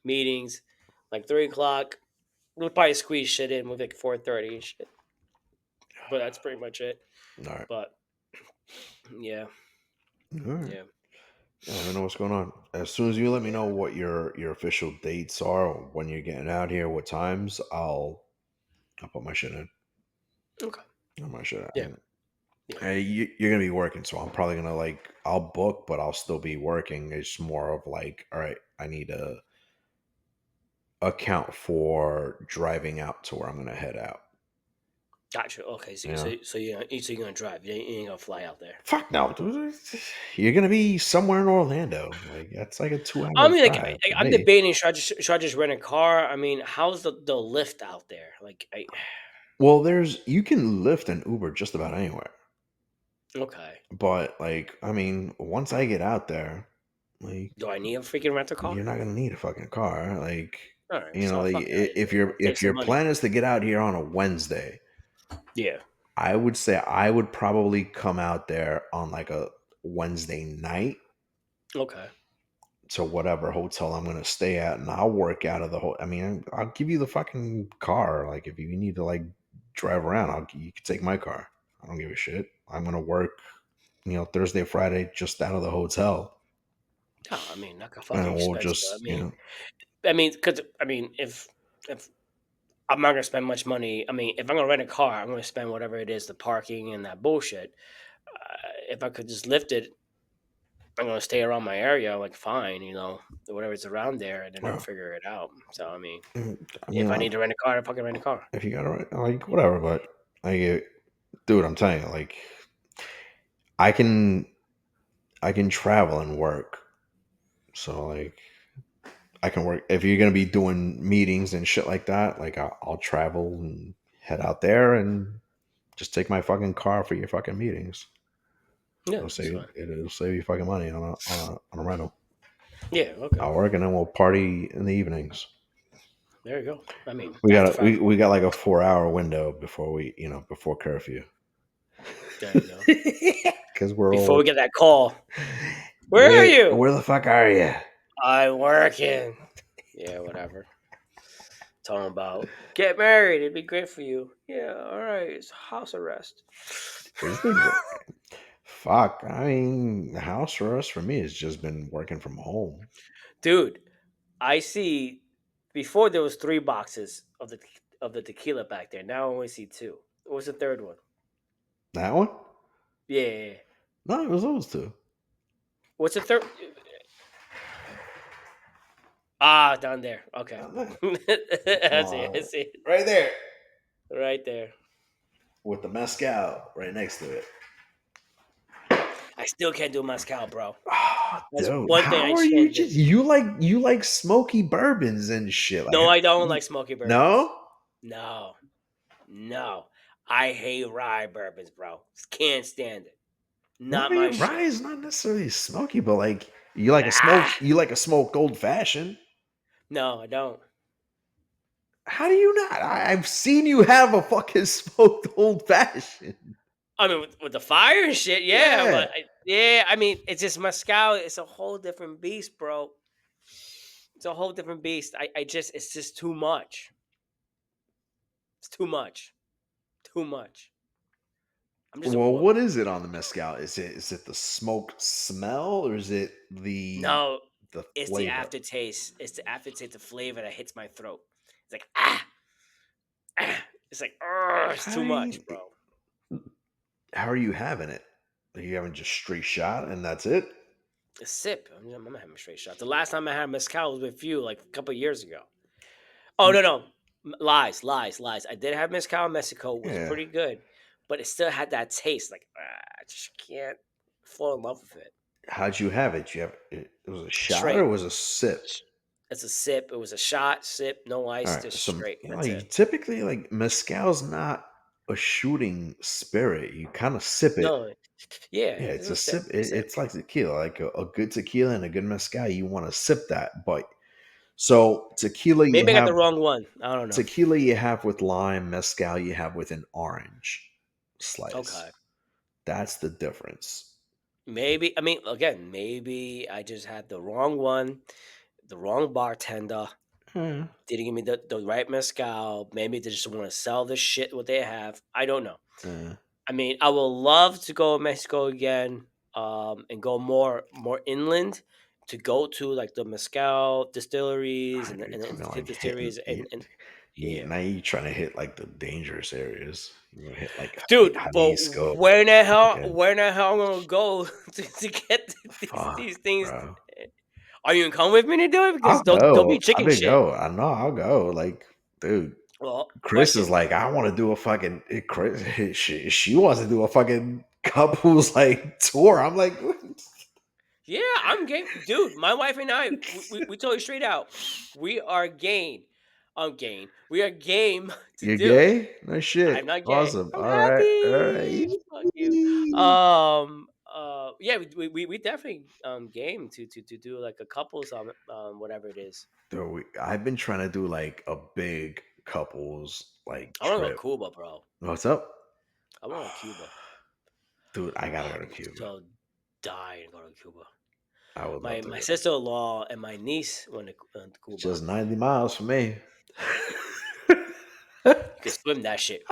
meetings. Like 3 o'clock. We'll probably squeeze shit in with like 4:30 and shit. But that's pretty much it. All right. But yeah, All right. yeah. Yeah, I don't know what's going on. As soon as you let me know what your official dates are, or when you're getting out here, what times, I'll put my shit in. Okay. Put my shit Yeah. in. Hey, you're gonna be working, so I'm probably gonna I'll book, but I'll still be working. It's more of like, all right, I need to account for driving out to where I'm gonna head out. Gotcha. Okay, so Yeah. so you're gonna drive. You ain't gonna fly out there. Fuck no, dude. You're gonna be somewhere in Orlando. Like that's like a 2 hour I mean, drive. I'm debating should I just rent a car? I mean, how's the lift out there? Like, Well, you can Lyft and Uber just about anywhere. okay. But I mean, once I get out there, Do I need a freaking rental car? you're not gonna need a fucking car. All right. So So fuck that. if Save your some money. plan is to get out here on a Wednesday, Yeah. I would say I would probably come out there on like a Wednesday night Okay. to whatever hotel I'm gonna stay at, and I'll work out of the whole. I mean, I'll give you the fucking car. Like if you need to drive around, you can take my car. I don't give a shit. I'm gonna work, Thursday, Friday, just out of the hotel. Oh, I mean, not And fucking we'll expensive. just, Because if I'm not gonna spend much money. I mean, if I'm gonna rent a car, I'm gonna spend whatever it is, the parking and that bullshit. If I could just lift it, I'm gonna stay around my area, like fine, whatever's around there, and then I'll figure it out. So I mean, if I need to rent a car, I fucking rent a car. If you gotta whatever, but dude, I'm telling you, I can travel and work. So I can work if you're gonna be doing meetings and shit like that. I'll travel and head out there and just take my fucking car for your fucking meetings. Yeah, it'll save you fucking money on a rental. Yeah, okay. I'll work and then we'll party in the evenings. There you go. I mean, we got like a 4-hour window before before curfew. There you go. Because before we get that call. Where are you? Where the fuck are you? I'm working. Yeah, whatever. Talking about get married. It'd be great for you. Yeah, all right. It's house arrest. Fuck. I mean, house arrest for me has just been working from home. Dude, I see. Before there was 3 boxes of the tequila back there. Now I only see 2. What was the third one? That one? Yeah. No, it was those 2. What's the third? Ah, down there. Okay. I see it. Right there. Right there. With the mezcal right next to it. I still can't do mezcal, bro. Oh, that's dude, one thing how are you just you like smoky bourbons and shit. No, I don't like smoky bourbons. No. I hate rye bourbons, bro. Can't stand it. Not my shit. Rye is not necessarily smoky, but you like a smoked old fashioned. No, I don't. How do you not? I've seen you have a fucking smoked old fashioned. I mean, with the fire and shit, yeah. But I mean, it's just mezcal. It's a whole different beast, bro. It's a whole different beast. It's just too much. It's too much. Too much. What is it on the mezcal? Is it the smoke smell or is it the it's flavor? the aftertaste. It's the aftertaste, the flavor that hits my throat. It's like it's like it's too much, bro. How are you having it? Are you having just straight shot and that's it? A sip. I'm not having a straight shot. The last time I had mezcal was with you, like a couple of years ago. Oh no, lies. I did have mezcal in Mexico. It was pretty good, but it still had that taste. Like I just can't fall in love with it. How'd you have it? It was a shot or it was a sip? It's a sip. It was a shot, sip, no ice, just straight. Typically, mezcal's not a shooting spirit. You kind of sip it. No, yeah, Yeah, it's a sip, sip. It's like tequila, like a good tequila and a good mezcal. You want to sip that, but so tequila you Maybe I got the have wrong one. I don't know. tequila you have with lime, mezcal you have with an orange slice. Okay. That's the difference. Maybe, I mean, again, maybe I just had the wrong one, the wrong bartender. Yeah. Didn't give me the right mezcal. Maybe they just want to sell the shit what they have. I don't know. Yeah. I mean, I would love to go to Mexico again, and go more inland to go to like the mezcal distilleries I know you're and talking the like hitting. distilleries and yeah. Now you trying to hit like the dangerous areas. You want to hit like Dude, but Jalisco. where Again. the hell I'm gonna go to get Fuck, these things? bro. Are you gonna come with me to do it? Because I'll don't be go. I've chicken been shit. go. I know I'll go. Like, dude, Well, Chris is question. like, I want to do a fucking. Chris, she wants to do a fucking couples like tour. I'm like, Yeah, I'm game, dude. My wife and I, we told you straight out, we are game. I'm game. We are game to you're do it. gay? No shit. I'm not gay. Awesome. I'm All right. All right. happy. Fuck you. Yeah, we definitely game to do like a couples whatever it is. Dude, I've been trying to do like a big couples like I want to go trip. Cuba, bro. What's up? I want to go Cuba. Dude, I gotta Oh, go to I'm Cuba. so dying to go to Cuba. I would love to My go. sister-in-law and my niece went to Cuba. Just 90 miles for me. You can swim that shit.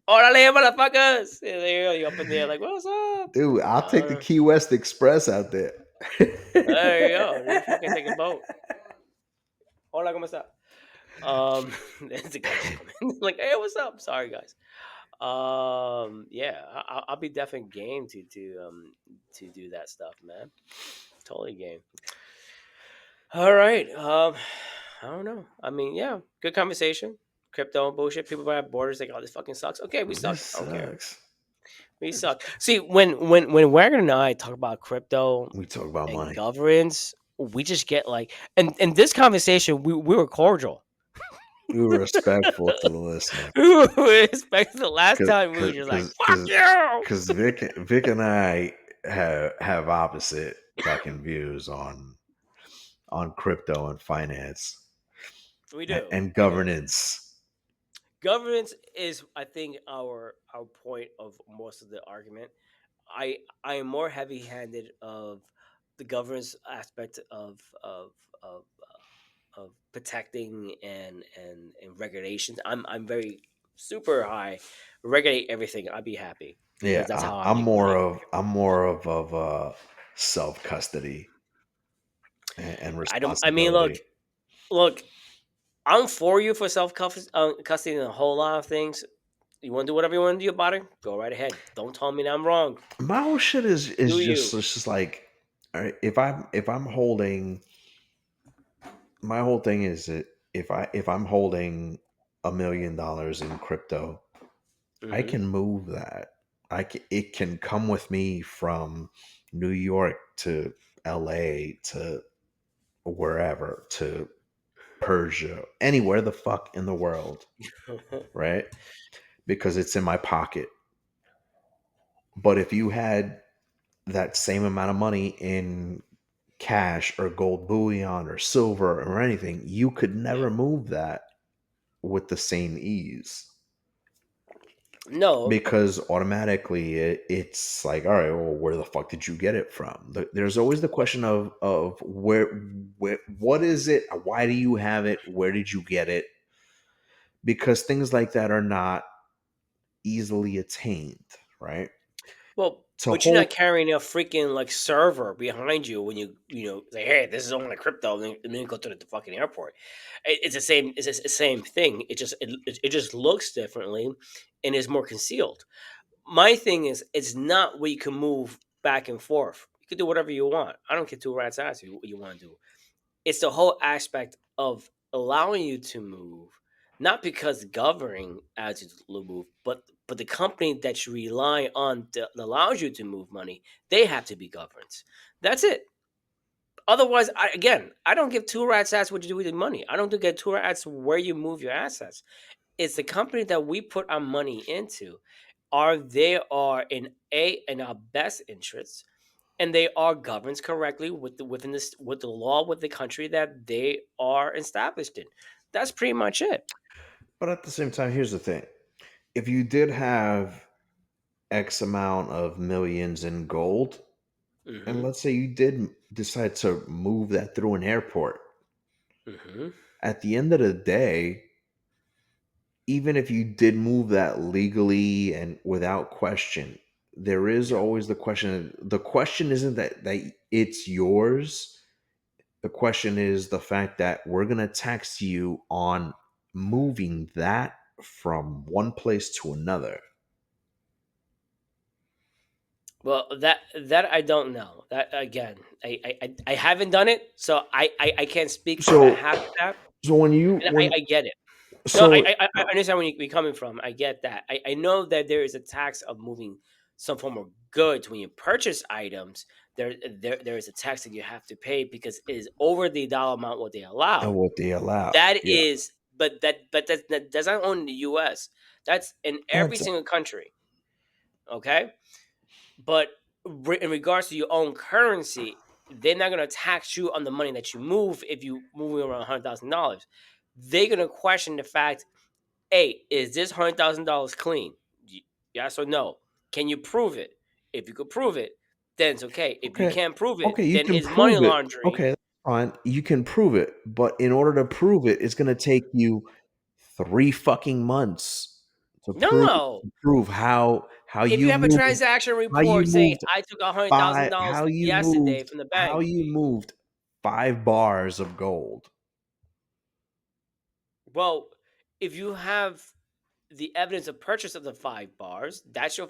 Orale, motherfuckers! And you're up in there like, what's up? Dude, I'll take the Key West Express out there. There you go. You fucking take a boat. Hola, ¿cómo está? There's a guy just coming. Like, hey, what's up? Sorry, guys. Yeah, I'll be definitely game to do that stuff, man. Totally game. All right. I don't know. I mean, yeah, good conversation. Crypto and bullshit. People have borders like, oh, this fucking sucks. Okay, we suck. This I don't care. sucks. We suck. See, when Wagner and I talk about crypto We talk about and money. governance, we just get like, and in this conversation, we were cordial. We were respectful to the listener. We respect the last time we were just like, fuck you. Because Vic and I have opposite fucking views on crypto and finance We do. and governance. Governance is, I think, our point of most of the argument. I am more heavy handed of the governance aspect of protecting and regulations. I'm very super high. Regulate everything. I'd be happy. Yeah, That's how I I'm make more of self custody and I don't. I mean, look. I'm for you for self custody and a whole lot of things. You want to do whatever you want to do about it? Go right ahead. Don't tell me that I'm wrong. My whole shit is Do just you? it's just like, all right, if I'm holding, my whole thing is that if I'm holding $1 million in crypto, I Mhm. can move that. It can come with me from New York to LA to wherever, to Persia, anywhere the fuck in the world, right? Because it's in my pocket. But if you had that same amount of money in cash or gold bullion or silver or anything, you could never move that with the same ease. No. Because automatically it's like, all right, well, where the fuck did you get it from? There's always the question of where, what is it? Why do you have it? Where did you get it? Because things like that are not easily attained, right? Well, To but you're hold, not carrying a freaking like server behind you when you say, hey, this is only crypto, and then you go to the fucking airport. It's the same. It's the same thing. It just looks differently, and is more concealed. My thing is, it's not where you can move back and forth. You can do whatever you want. I don't get two rats ass what you want to do. It's the whole aspect of allowing you to move, not because governing as you to move, but the company that you rely on that allows you to move money, they have to be governed. That's it. Otherwise, I don't give two rats ass what you do with your money. I don't get two rats where you move your assets. it's the company that we put our money into. They are in our best interests, and they are governed correctly with the law with the country that they are established in. That's pretty much it. But at the same time, here's the thing: if you did have X amount of millions in gold, and Hmm. let's say you did decide to move that through an airport, Hmm. at the end of the day, even if you did move that legally and without question, there is Yeah. always the question. The question isn't that it's yours. The question is the fact that we're going to tax you on moving that from one place to another. Well, that I don't know. That again, I haven't done it, so I can't speak on So, behalf of that. when you And when I get it. No, so I understand where you're coming from. I get that. I know that there is a tax of moving some form of goods when you purchase items. There is a tax that you have to pay because it is over the dollar amount what they allow. what they allow, That yeah, is, that's not only in the U.S. That's in every that's single country. Okay, but in regards to your own currency, they're not going to tax you on the money that you move if you move around $100,000. They're going to question the fact, hey, is this $100,000 clean? Yes or no? Can you prove it? If you could prove it, then it's okay. If you okay. can't prove it, Okay, you then can it's money prove it. laundering. Okay, that's fine. You can prove it, but in order to prove it, it's going to take you 3 fucking months to No. prove how If you you have a moved transaction how you report saying moved I took $100,000 yesterday from the how bank, you moved 5 bars of gold. well, if you have the evidence of purchase of the 5 bars, that's your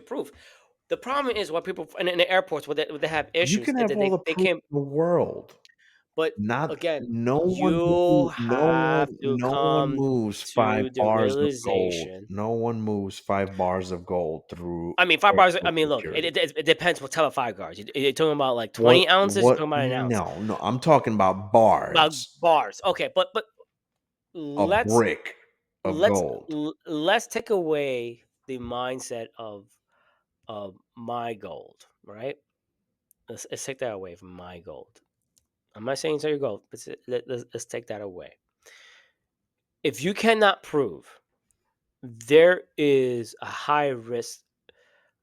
proof. The problem is what people in the airports where they have You issues can is have that all the they proof can't. in the world. But Not again, no one you have to no one come moves 5 to the bars of gold. realization. No one moves 5 bars of gold through I mean, 5 bars. I airport mean, look, security. it depends what type of 5 bars. You're talking about like What 20 ounces. You're what talking about an ounce. No, no, I'm talking about About bars, bars. Okay, but a let's brick of gold. let's take away the mindset of my gold, right? Let's take that away from my gold. I'm not saying it's your gold, but let's take that away. If you cannot prove there is a high risk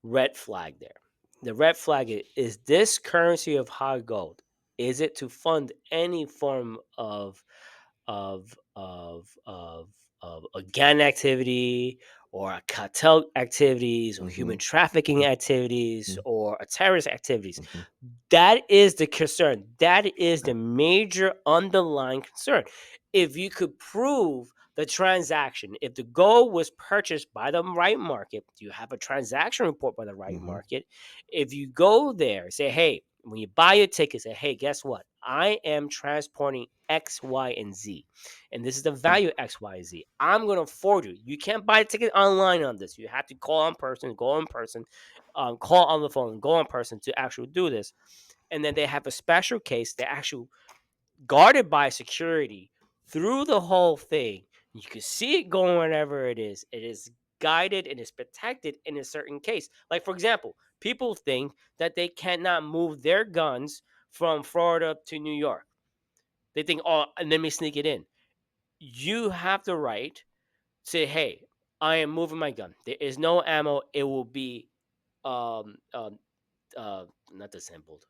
red flag there, the red flag is this currency of high gold. Is it to fund any form of a gang activity or a cartel activities or human Mhm, trafficking activities mhm, or a terrorist activities? mhm. That is the concern. That is the major underlying concern. If you could prove the transaction, if the gold was purchased by the right market, you have a transaction report by the right Mhm. market. If you go there, say, hey, when you buy your ticket, say, hey, guess what? I am transporting X, Y, and Z. And this is the value X, Y, Z. I'm going to forward you. You can't buy a ticket online on this. You have to call in person, go in person, call on the phone, go in person to actually do this. And then they have a special case. They're actually guarded by security through the whole thing. You can see it going wherever it is. It is guided and is protected in a certain case. Like, for example, people think that they cannot move their guns from Florida to New York. They think, oh, and let me sneak it in. You have the right to say, hey, I am moving my gun. There is no ammo. It will be um, um, not disabled.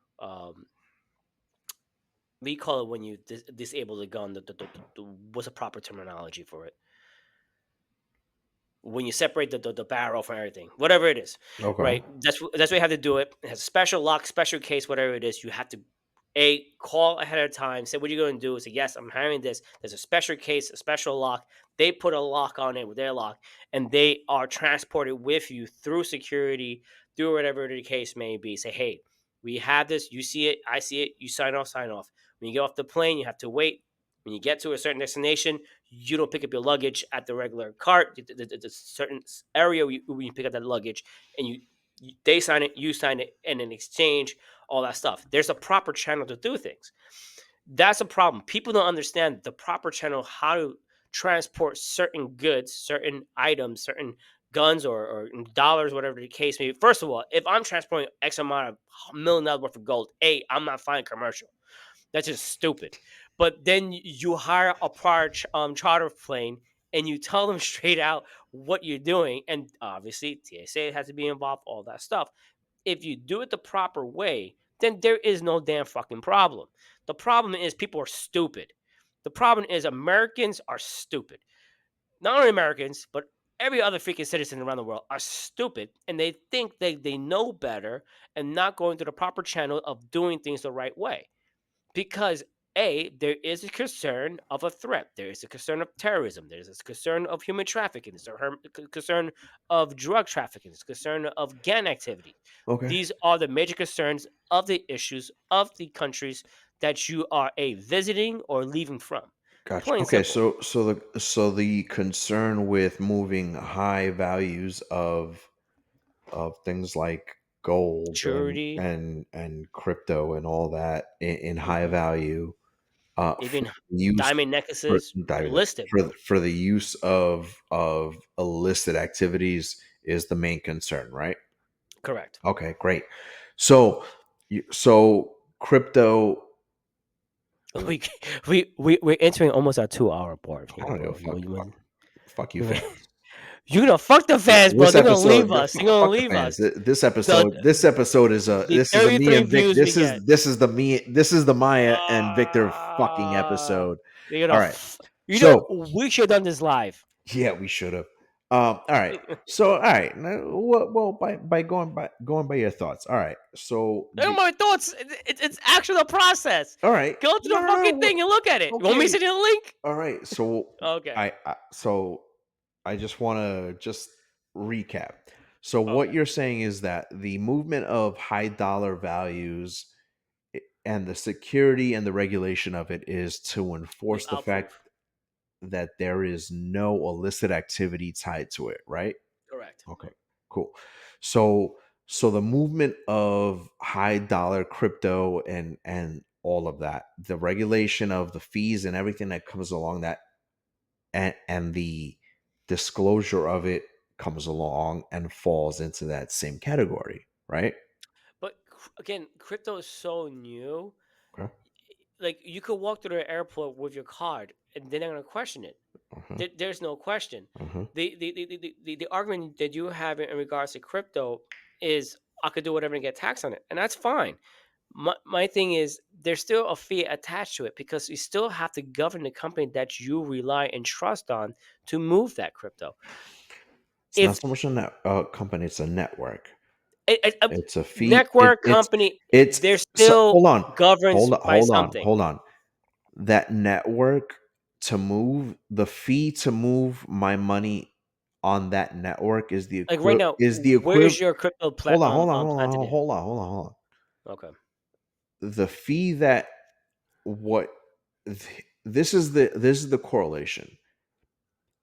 What do you call it when you disable the gun? What's a proper terminology for it? When you separate the barrel from everything, whatever it is, Okay. right? That's what you have to do it. It has a special lock, special case, whatever it is. You have to call ahead of time, say what you're going to do. Say yes, I'm having this. There's a special case, a special lock. They put a lock on it with their lock, and they are transported with you through security, through whatever the case may be. Say, hey, we have this. You see it, I see it. You sign off, sign off. When you get off the plane, you have to wait. When you get to a certain destination, you don't pick up your luggage at the regular cart. The certain area where you pick up that luggage, and they sign it, you sign it, and in exchange, all that stuff. There's a proper channel to do things. That's a problem. People don't understand the proper channel how to transport certain goods, certain items, certain guns or dollars, whatever the case may be. First of all, if I'm transporting X amount of $1 million worth of gold, I'm not flying commercial. That's just stupid. But then you hire a charter plane and you tell them straight out what you're doing. And obviously, TSA has to be involved, all that stuff. If you do it the proper way, then there is no damn fucking problem. The problem is people are stupid. The problem is Americans are stupid. Not only Americans, but every other freaking citizen around the world are stupid, and they think they know better and not going through the proper channel of doing things the right way. Because there is a concern of a threat. There is a concern of terrorism. There's a concern of human trafficking. There's a concern of drug trafficking. There's a concern of gang activity. Okay. These are the major concerns of the issues of the countries that you are visiting or leaving from. Gotcha. Plain Okay, simple. so the concern with moving high values of things like gold Security, and crypto and all that in high value for even use diamond for, necklaces are listed. for the use of illicit activities is the main concern, right? Correct. Okay, great. So crypto. We're entering almost our 2-hour part I here, don't bro. give a fuck. Fuck you, fans. You're gonna fuck the fans, bro. They're gonna leave us. They're gonna fuck the leave fans. us. This episode is a The this is a me 33 and Vic. views we get. This is the Maya and Victor fucking episode. You're All gonna right. we should have done this live. Yeah, we should have. All right. So all right. Now, well, by going by your thoughts. All right. So My thoughts. It's actually a process. all right. Go to the fucking thing and look at it. Okay. Want me to send you the link? All right. So Okay. I just want to just recap. So what you're saying is that the movement of high dollar values and the security and the regulation of it is to enforce the fact that there is no illicit activity tied to it, right? Correct. Okay, cool. So the movement of high dollar crypto and all of that, the regulation of the fees and everything that comes along that, and the disclosure of it comes along and falls into that same category, right? But again, crypto is so new. Okay. Like you could walk through the airport with your card, and they're not gonna question it. There's no question. The argument that you have in regards to crypto is I could do whatever and get taxed on it, and that's fine. My thing is there's still a fee attached to it because you still have to govern the company that you rely and trust on to move that crypto. It's not so much a company; it's a network. It's a fee. Network company. They're still governed by something. Hold on. That network to move the fee to move my money on that network is the like right now. Where's your crypto platform? Hold on. Okay. The fee that this is the correlation.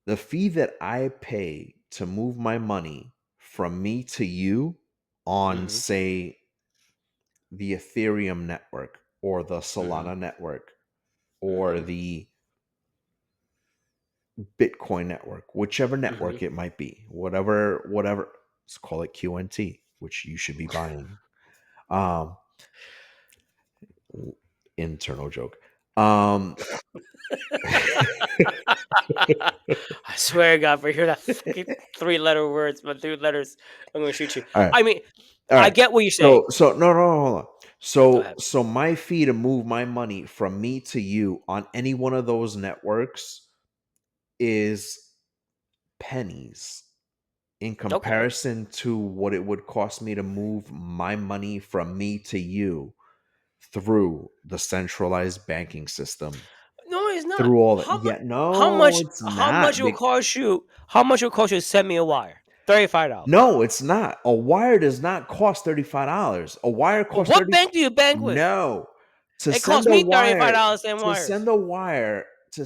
The fee that I pay to move my money from me to you on say the Ethereum network or the Solana network or the Bitcoin network, whichever network it might be, whatever, let's call it QNT, which you should be buying. Internal joke. I swear to God, if I hear that fucking 3-letter words, but 3 letters, I'm gonna shoot you. Right. I mean, right. I get what you're saying. So no, hold on. So my fee to move my money from me to you on any one of those networks is pennies in comparison to what it would cost me to move my money from me to you through the centralized banking system. No, it's not. Through all that. How much it will cost you? How much it will cost you to send me a wire? $35. No, it's not. A wire does not cost $35. A wire costs. What bank do you bank with? No, it costs me $35 and wires. To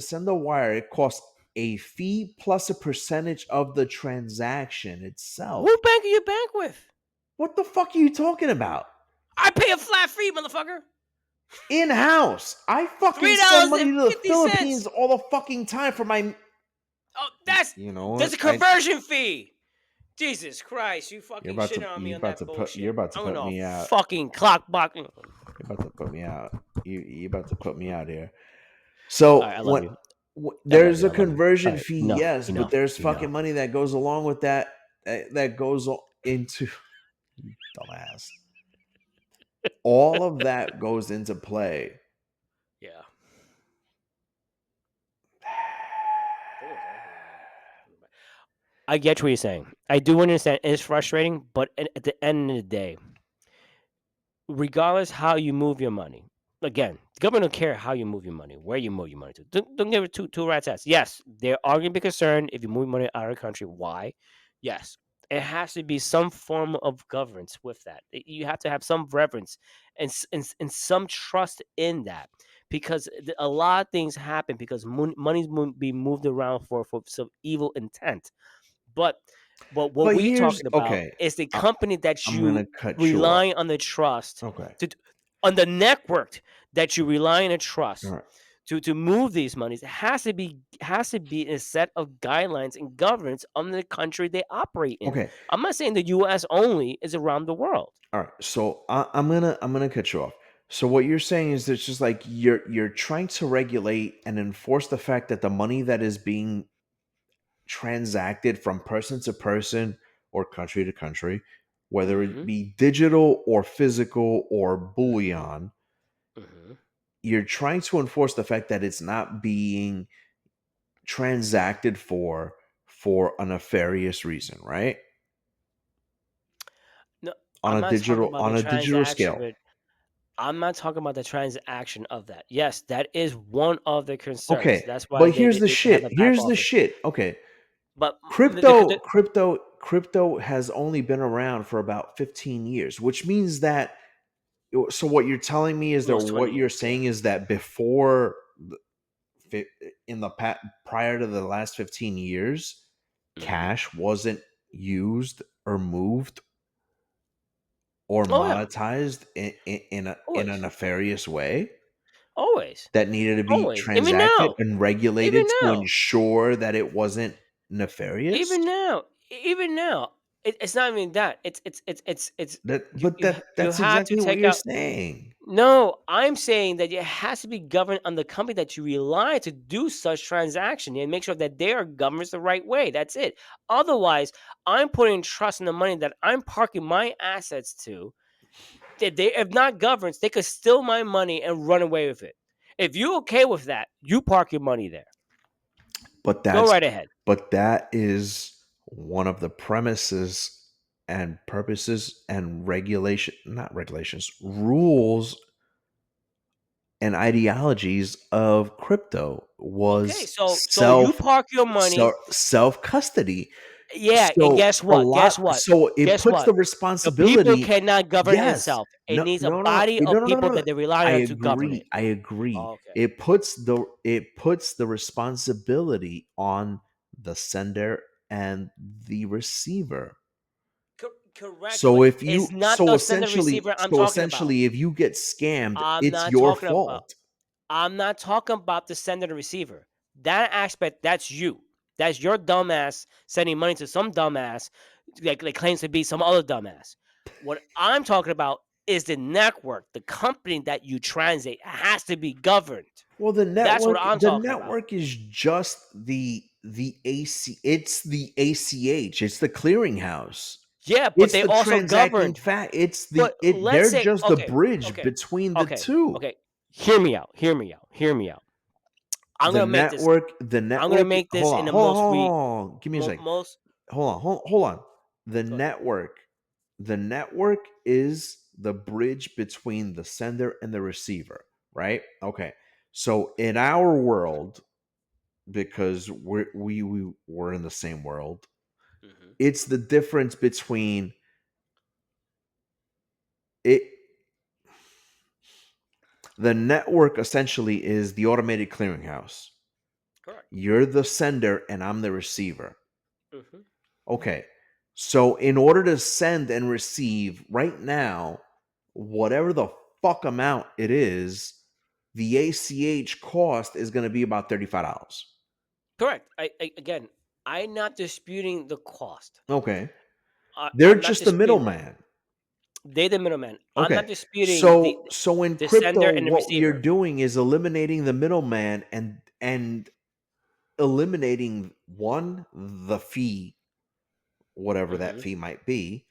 send a wire, it costs a fee plus a percentage of the transaction itself. What bank do you bank with? What the fuck are you talking about? I pay a flat fee, motherfucker. In-house. I fucking send money to the Philippines all the fucking time for my Oh, there's a what? conversion fee. Jesus Christ, you You're fucking about shit to on me you're on about that to bullshit. put you're about to I'm put gonna me out. fucking clock block. You're about to put me out. You about to put me out here. All So right, I love you. there's a I love you. conversion All right, fee, enough, yes, but enough, there's enough. fucking money that goes along with that. That goes into dumbass. All of that goes into play. Yeah. I get what you're saying. I do understand it's frustrating, but at the end of the day, regardless how you move your money, again, the government don't care how you move your money, where you move your money to. Don't give it two rat's ass. Yes, they are going to be concerned if you move money out of the country. Why? Yes, it has to be some form of governance with that. You have to have some reverence and some trust in that, because a lot of things happen because money's being moved around for some evil intent. But what But we here's talking about okay. is the company that I'm gonna you cut you off. rely on the trust Okay. on the network that you rely on a trust All right. to move these monies. It has to be a set of guidelines and governance on the country they operate in. Okay. I'm not saying the U.S. only is around the world. All right. So I'm gonna cut you off. So what you're saying is it's just like you're trying to regulate and enforce the fact that the money that is being transacted from person to person or country to country, whether it Mm-hmm. be digital or physical or bullion, Mm-hmm. you're trying to enforce the fact that it's not being transacted for a nefarious reason, right? No, I'm not talking about the On a digital transaction scale. of it. I'm not talking about the transaction of that. Yes, that is one of the concerns. Okay, That's why but here's the they have shit. a back Here's the office. shit. Okay, But the crypto has only been around for about 15 years, which means that. So what you're telling me is that almost 20 what you're years, yeah. saying is that before, in the prior to the last 15 years, cash wasn't used or moved or Oh yeah, monetized in a always, nefarious way always, that needed to be always. Even transacted now, and even regulated to now, ensure that it wasn't nefarious. even now, even now. It's not even that. It's you That's have to exactly what take you're out. saying. No, I'm saying that it has to be governed on the company that you rely on to do such transaction and make sure that they are governed the right way. That's it. Otherwise, I'm putting trust in the money that I'm parking my assets to. That they, if not governed, they could steal my money and run away with it. If you're okay with that, you park your money there. But Go right ahead. that is one of the premises and purposes and not regulations, rules and ideologies of crypto Okay, was so you park your money. self custody. Yeah, and So guess a what? lot Guess what? so it Guess puts what? the The people responsibility. cannot govern Yes. itself. It needs a No, no, body no, of no, no, no, people no. that they rely I on to govern it. agree. I agree. Oh, okay. It puts the responsibility on the sender and the receiver. Correct, So but if it's you not the sender receiver I'm talking about. if you get scammed, I'm it's not your talking about. fault. I'm not talking about the sender and receiver. That aspect, that's you. That's your dumbass sending money to some dumbass like claims to be some other dumbass. What I'm talking about is the network, the company that you transit has to be governed. Well, That's what I'm the talking about. network is just the AC. It's the ACH. It's the clearinghouse. Yeah, but It's they the also transacting governed. fact. It's But let's they're say, just the bridge okay, between the okay, two. okay. Hear me out. Hear me out. Hear me out. I'm The gonna make this. network, I'm gonna make this in the most hold on. Give me a second. most. Hold on. Go ahead. The network is the bridge between the sender and the receiver, right? Okay. So in our world, because we're in the same world, Mm-hmm. it's the difference between it. The network essentially is the automated clearinghouse. Correct. You're the sender and I'm the receiver. Mm-hmm. Okay. So in order to send and receive right now, whatever the fuck amount it is, the ACH cost is going to be about $35. Correct. Again, I'm not disputing the cost. Okay. I, They're I'm not just the disputing that. middleman. They're the middleman. I'm Okay. not disputing So in the sender crypto, and the what you're receiver. doing is eliminating the middleman and eliminating the fee, whatever that Mhm. fee might be,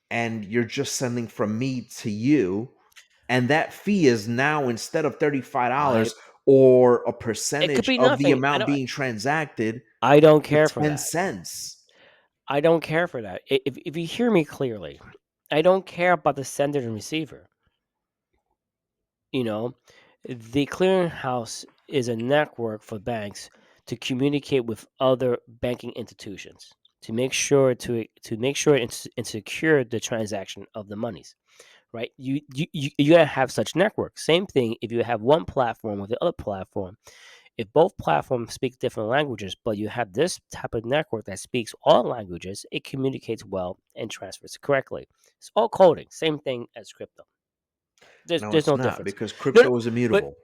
and you're just sending from me to you, and that fee is now, instead of $35 or a It could percentage be of the nothing. amount being transacted, I don't care it's for 10 that. cents. I don't care for that. If you hear me clearly, I don't care about the sender and receiver. You know, the clearinghouse is a network for banks to communicate with other banking institutions to make sure and secure the transaction of the monies. Right? You gotta have such network. Same thing if you have one platform with the other platform. If both platforms speak different languages, but you have this type of network that speaks all languages, it communicates well and transfers correctly. It's all coding. Same thing as crypto. No, There's it's no not, difference. because No, no, crypto is but immutable.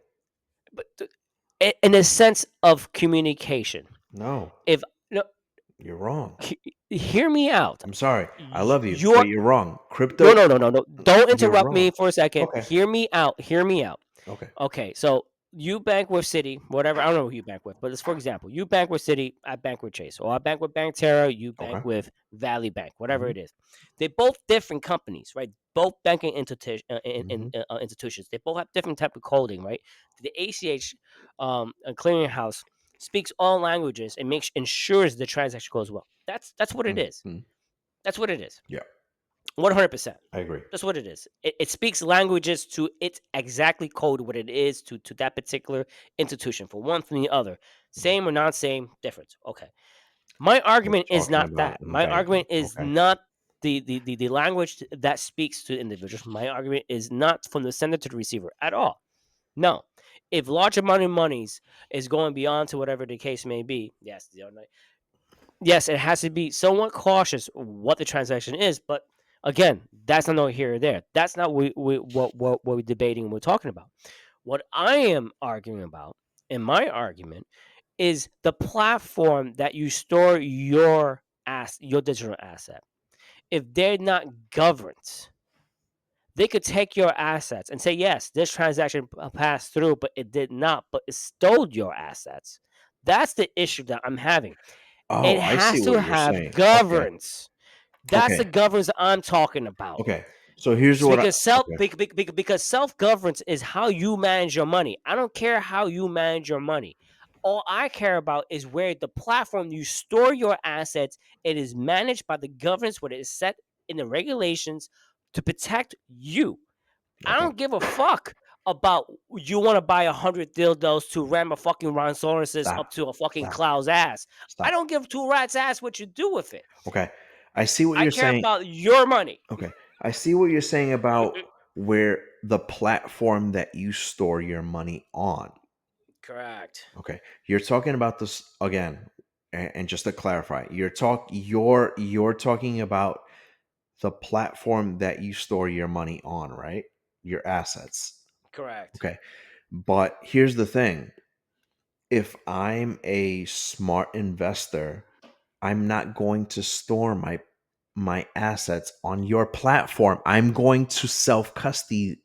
in a sense of communication, No, if no, you're wrong. hear me out. I'm sorry. I love you, You're but you're wrong. no, Crypto, no, no, no, no. Don't you're interrupt me wrong. for a second. Okay. Hear me out. Hear me out. Okay. Okay, so you bank with Citi, whatever. I don't know who you bank with, but it's, for example, you bank with Citi, I bank with Chase, or I bank with Bank you bank Okay. with Valley Bank, whatever Mhm. it is. They're both different companies, right? Both banking Mhm. institutions. They both have different type of coding, right? The ACH a clearinghouse speaks all languages and ensures the transaction goes well. That's what it is. Mhm. That's what it is. Yeah, 100%. I agree. That's what it is. It speaks languages to it exactly code what it is to that particular institution for one from the other. Same or not same, difference. Okay. My We're argument is talking not about that. My banking. argument is Okay. not the language that speaks to individuals. My argument is not from the sender to the receiver at all. No. If large amount of monies is going beyond to whatever the case may be, yes, it has to be somewhat cautious what the transaction is, but again, that's not here or there. That's not what we're debating and we're talking about. What I am arguing about in my argument is the platform that you store your digital asset. If they're not governed, they could take your assets and say, yes, this transaction passed through, but it did not, but it stole your assets. That's the issue that I'm having. It Oh, I see has what to you're have saying. Okay. governance. That's the Okay. governance I'm talking about. Okay. So here's what I okay. Because self governance is how you manage your money. I don't care how you manage your money. All I care about is where the platform you store your assets. It is managed by the governance, what it is set in the regulations to protect you. I Okay. don't give a fuck about you want to buy 100 dildos to ram a fucking rhinoceros up Stop. to a fucking Stop. clow's ass. I Stop. don't give two rats ass what you do with it. Okay. I see what I you're care saying. about your money. Okay. I see what you're saying about where the platform that you store your money on. Correct. Okay. You're talking about this again, and just to clarify, you're talking about the platform that you store your money on, right? Your assets. Correct. Okay. But here's the thing. If I'm a smart investor, I'm not going to store my assets on your platform. I'm going to self-custody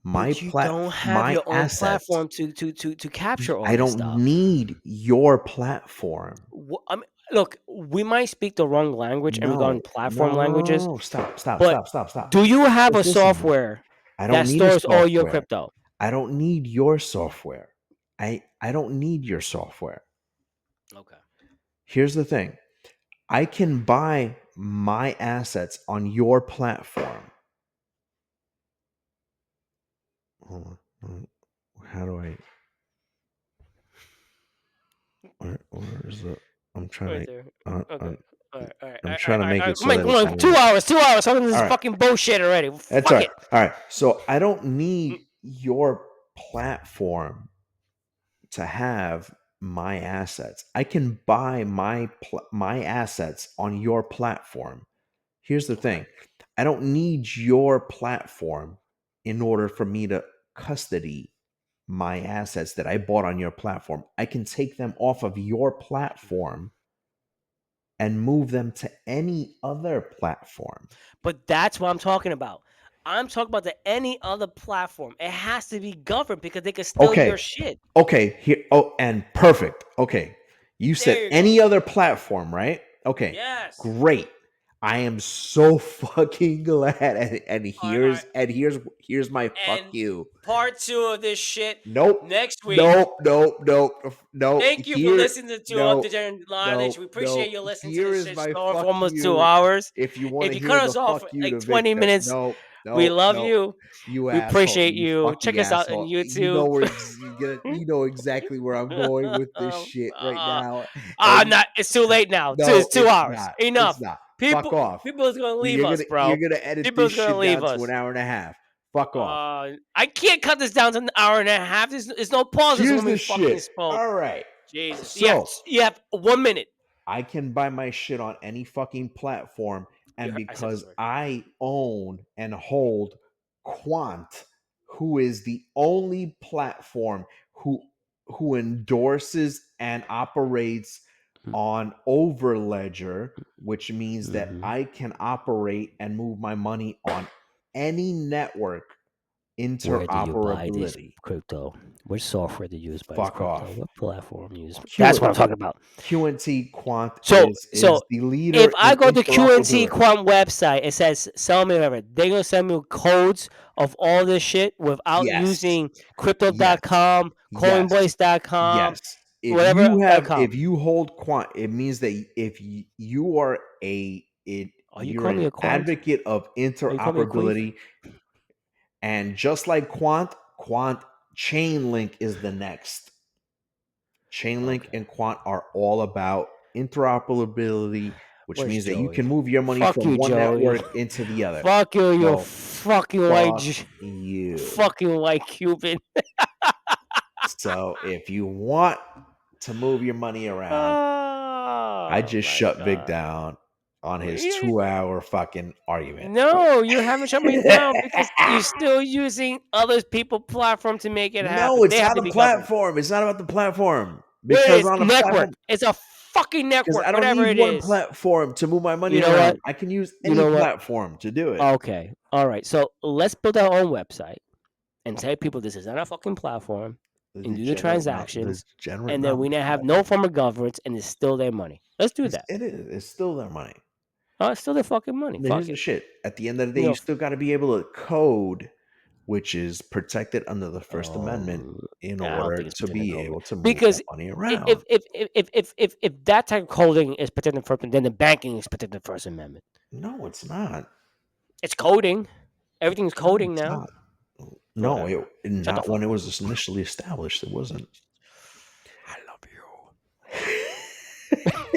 But you don't have my your own assets. platform to capture all I this don't stuff. need your platform. I mean, look, we might speak the wrong language in regarding No, platform no, no, no, languages, no. Stop. but do you have a Listen to me. software I that don't need a stores all your software. crypto? I don't need your software. I don't need your software. Okay. Here's the thing. I can buy my assets on your platform. Hold on. How do I? Where is the? I'm trying Right to. there. Uh, Okay. All right. All right. I'm trying to make it so Come on, that come it's on. 2 more. hours. 2 hours. Something this All is right. fucking bullshit already. That's Fuck all right. it. All right. So I don't need your platform to have my assets. I can buy my assets on your platform. Here's the thing. I don't need your platform in order for me to custody my assets that I bought on your platform, I can take them off of your platform and move them to any other platform. But that's what I'm talking about. I'm talking about any other platform. It has to be governed because they can steal Okay. your shit. Okay, here. Oh, and perfect. Okay. You said There you any other platform, right? Okay. Yes. Great. I am so fucking glad. And here's right. and here's my fuck And you. part 2 of this shit Nope. next week. Nope. Thank you for Here, listening to no, Degenerate Knowledge. no, We appreciate no. you listening to Here this is shit my storm for fuck almost you. 2 hours. If you want If to you hear cut the us off fuck for you like to 20 Victor, minutes, no, we love no. you. You We asshole, appreciate you. fucking Check us out on asshole. YouTube. You know you know exactly where I'm going with this shit right now. It's too late now. No, It's 2 hours. not. Enough. It's not. People, Fuck off. people is gonna leave us, bro. You're gonna edit People's this gonna shit leave down to us. an hour and a half. Fuck off. I can't cut this down to an hour and a half. There's no pauses Here's when we the fucking shit. spoke. All right. Jesus. So you have 1 minute. I can buy my shit on any fucking platform, and because I own and hold Quant, who is the only platform who endorses and operates on Overledger, which means that I can operate and move my money on any network. Interoperability. Crypto? Which software do you use? Fuck off. What platform you use? That's what I'm talking about. QNT Quant is So the leader. If I in go to QNT interoperability. Quant website, it says sell me whatever. They're gonna send me codes of all this shit without Yes. using crypto.com, Yes. coinbase.com, Yes. If you hold Quant, it means that if you are you're an advocate of interoperability, and just like Quant Chainlink is the next. Chainlink and Quant are all about interoperability, which means that you can move your money from one network into the other. Fuck you, you So, fucking fucking white Cuban. So if you want to move your money around, I just shut Vic down on his 2-hour fucking argument. No, you haven't shut me down because you're still using other people's platform to make it happen. No, it's not a platform. It's not about the platform. Because on a network. platform, it's a fucking network. I don't whatever need it one is. platform to move my money You know around. what? I can use any platform to do it. Okay. All right. So let's build our own website and tell people this is not a fucking platform and do the transactions. And then we now have no form of governance and it's still their money. Let's do that. It is. It's still their money. Oh, it's still their fucking money. Here's the shit. At the end of the day, you still got to be able to code, which is protected under the First Amendment, in order to be able to move money around. If that type of coding is protected first, then the banking is protected First Amendment. No, it's not. It's coding. Everything's coding now. No, not when it was initially established. It wasn't. I love you. I love you.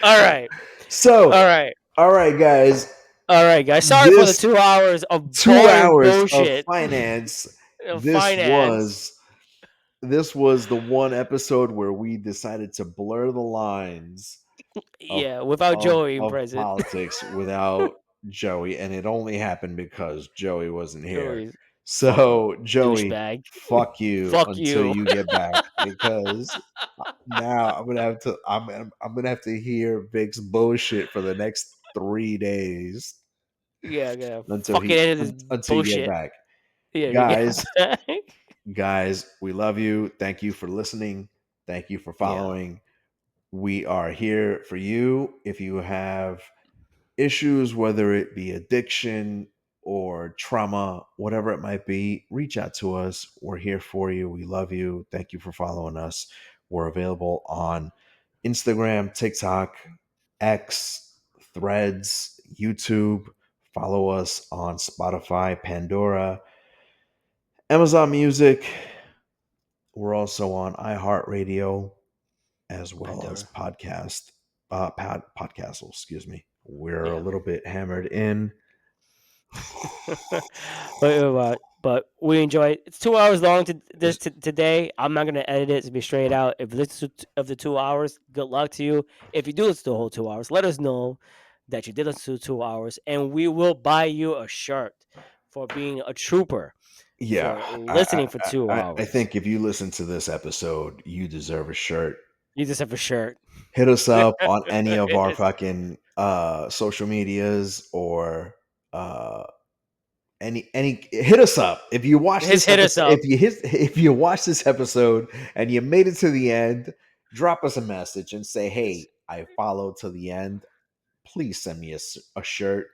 All right. So. All right, guys. Sorry for the 2 hours of bullshit. Of finance. This was the one episode where we decided to blur the lines. Without Joey present. Politics without Joey, and it only happened because Joey wasn't here. So Joey, fuck you until you get back, because now I'm gonna have to hear Vic's bullshit for the next 3 days. Yeah. Until you get back. Guys, we love you. Thank you for listening. Thank you for following. We are here for you. If you have issues, whether it be addiction or trauma, whatever it might be, reach out to us. We're here for you. We love you. Thank you for following us. We're available on Instagram, TikTok, X, Threads, YouTube. Follow us on Spotify, Pandora, Amazon Music. We're also on iHeartRadio, as well as Podcastle, excuse me. We're a little bit hammered in. But But we enjoy it. It's 2 hours long today. I'm not gonna edit it to be straight out. If you listen of the 2 hours, good luck to you. If you do listen to the whole 2 hours, let us know that you did listen to 2 hours, and we will buy you a shirt for being a trooper. Yeah, For listening for 2 I hours. think if you listen to this episode, you deserve a shirt. You just have a shirt. Hit us up on any of our fucking social medias or any hit us up if you watch this Hit us episode, up. if you watch this episode and you made it to the end, drop us a message and say, hey, I followed to the end, please send me a shirt.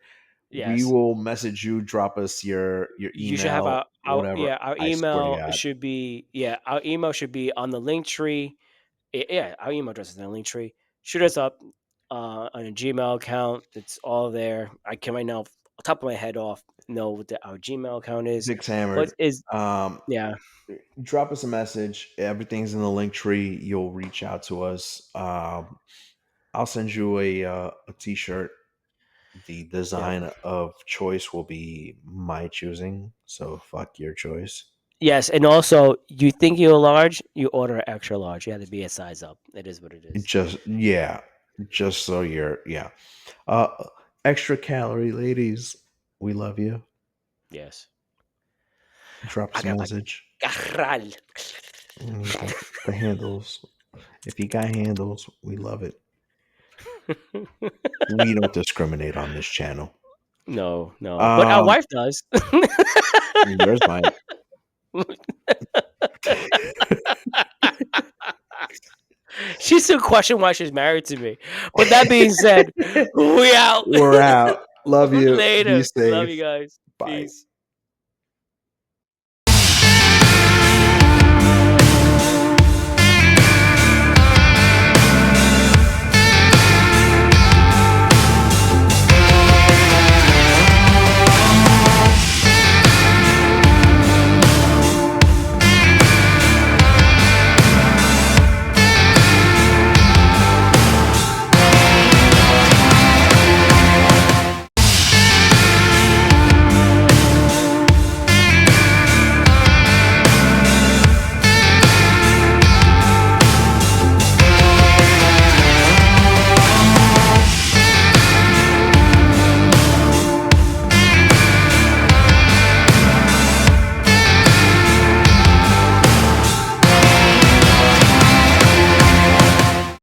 Yes. We will message you, drop us your email. You should have our whatever. our I swear to email God. should be our email should be on the link tree. Yeah, our email address is in the link tree. Shoot us up on a Gmail account. It's all there. I can right now, off the top of my head, know what our Gmail account is. Vic's Hammered. What is yeah. Drop us a message. Everything's in the link tree. You'll reach out to us. I'll send you a t-shirt. The design of choice will be my choosing, so fuck your choice. Yes, and also, you think you're large, you order an extra large. You have to be a size up. It is what it is. Just so you're extra calorie ladies, we love you. Yes. Drop us a message. The handles. If you got handles, we love it. We don't discriminate on this channel. No. But our wife does. Yours might. She still question why she's married to me. But that being said, we out. We're out. Love you. Later. Be safe. Love you guys. Bye. Peace.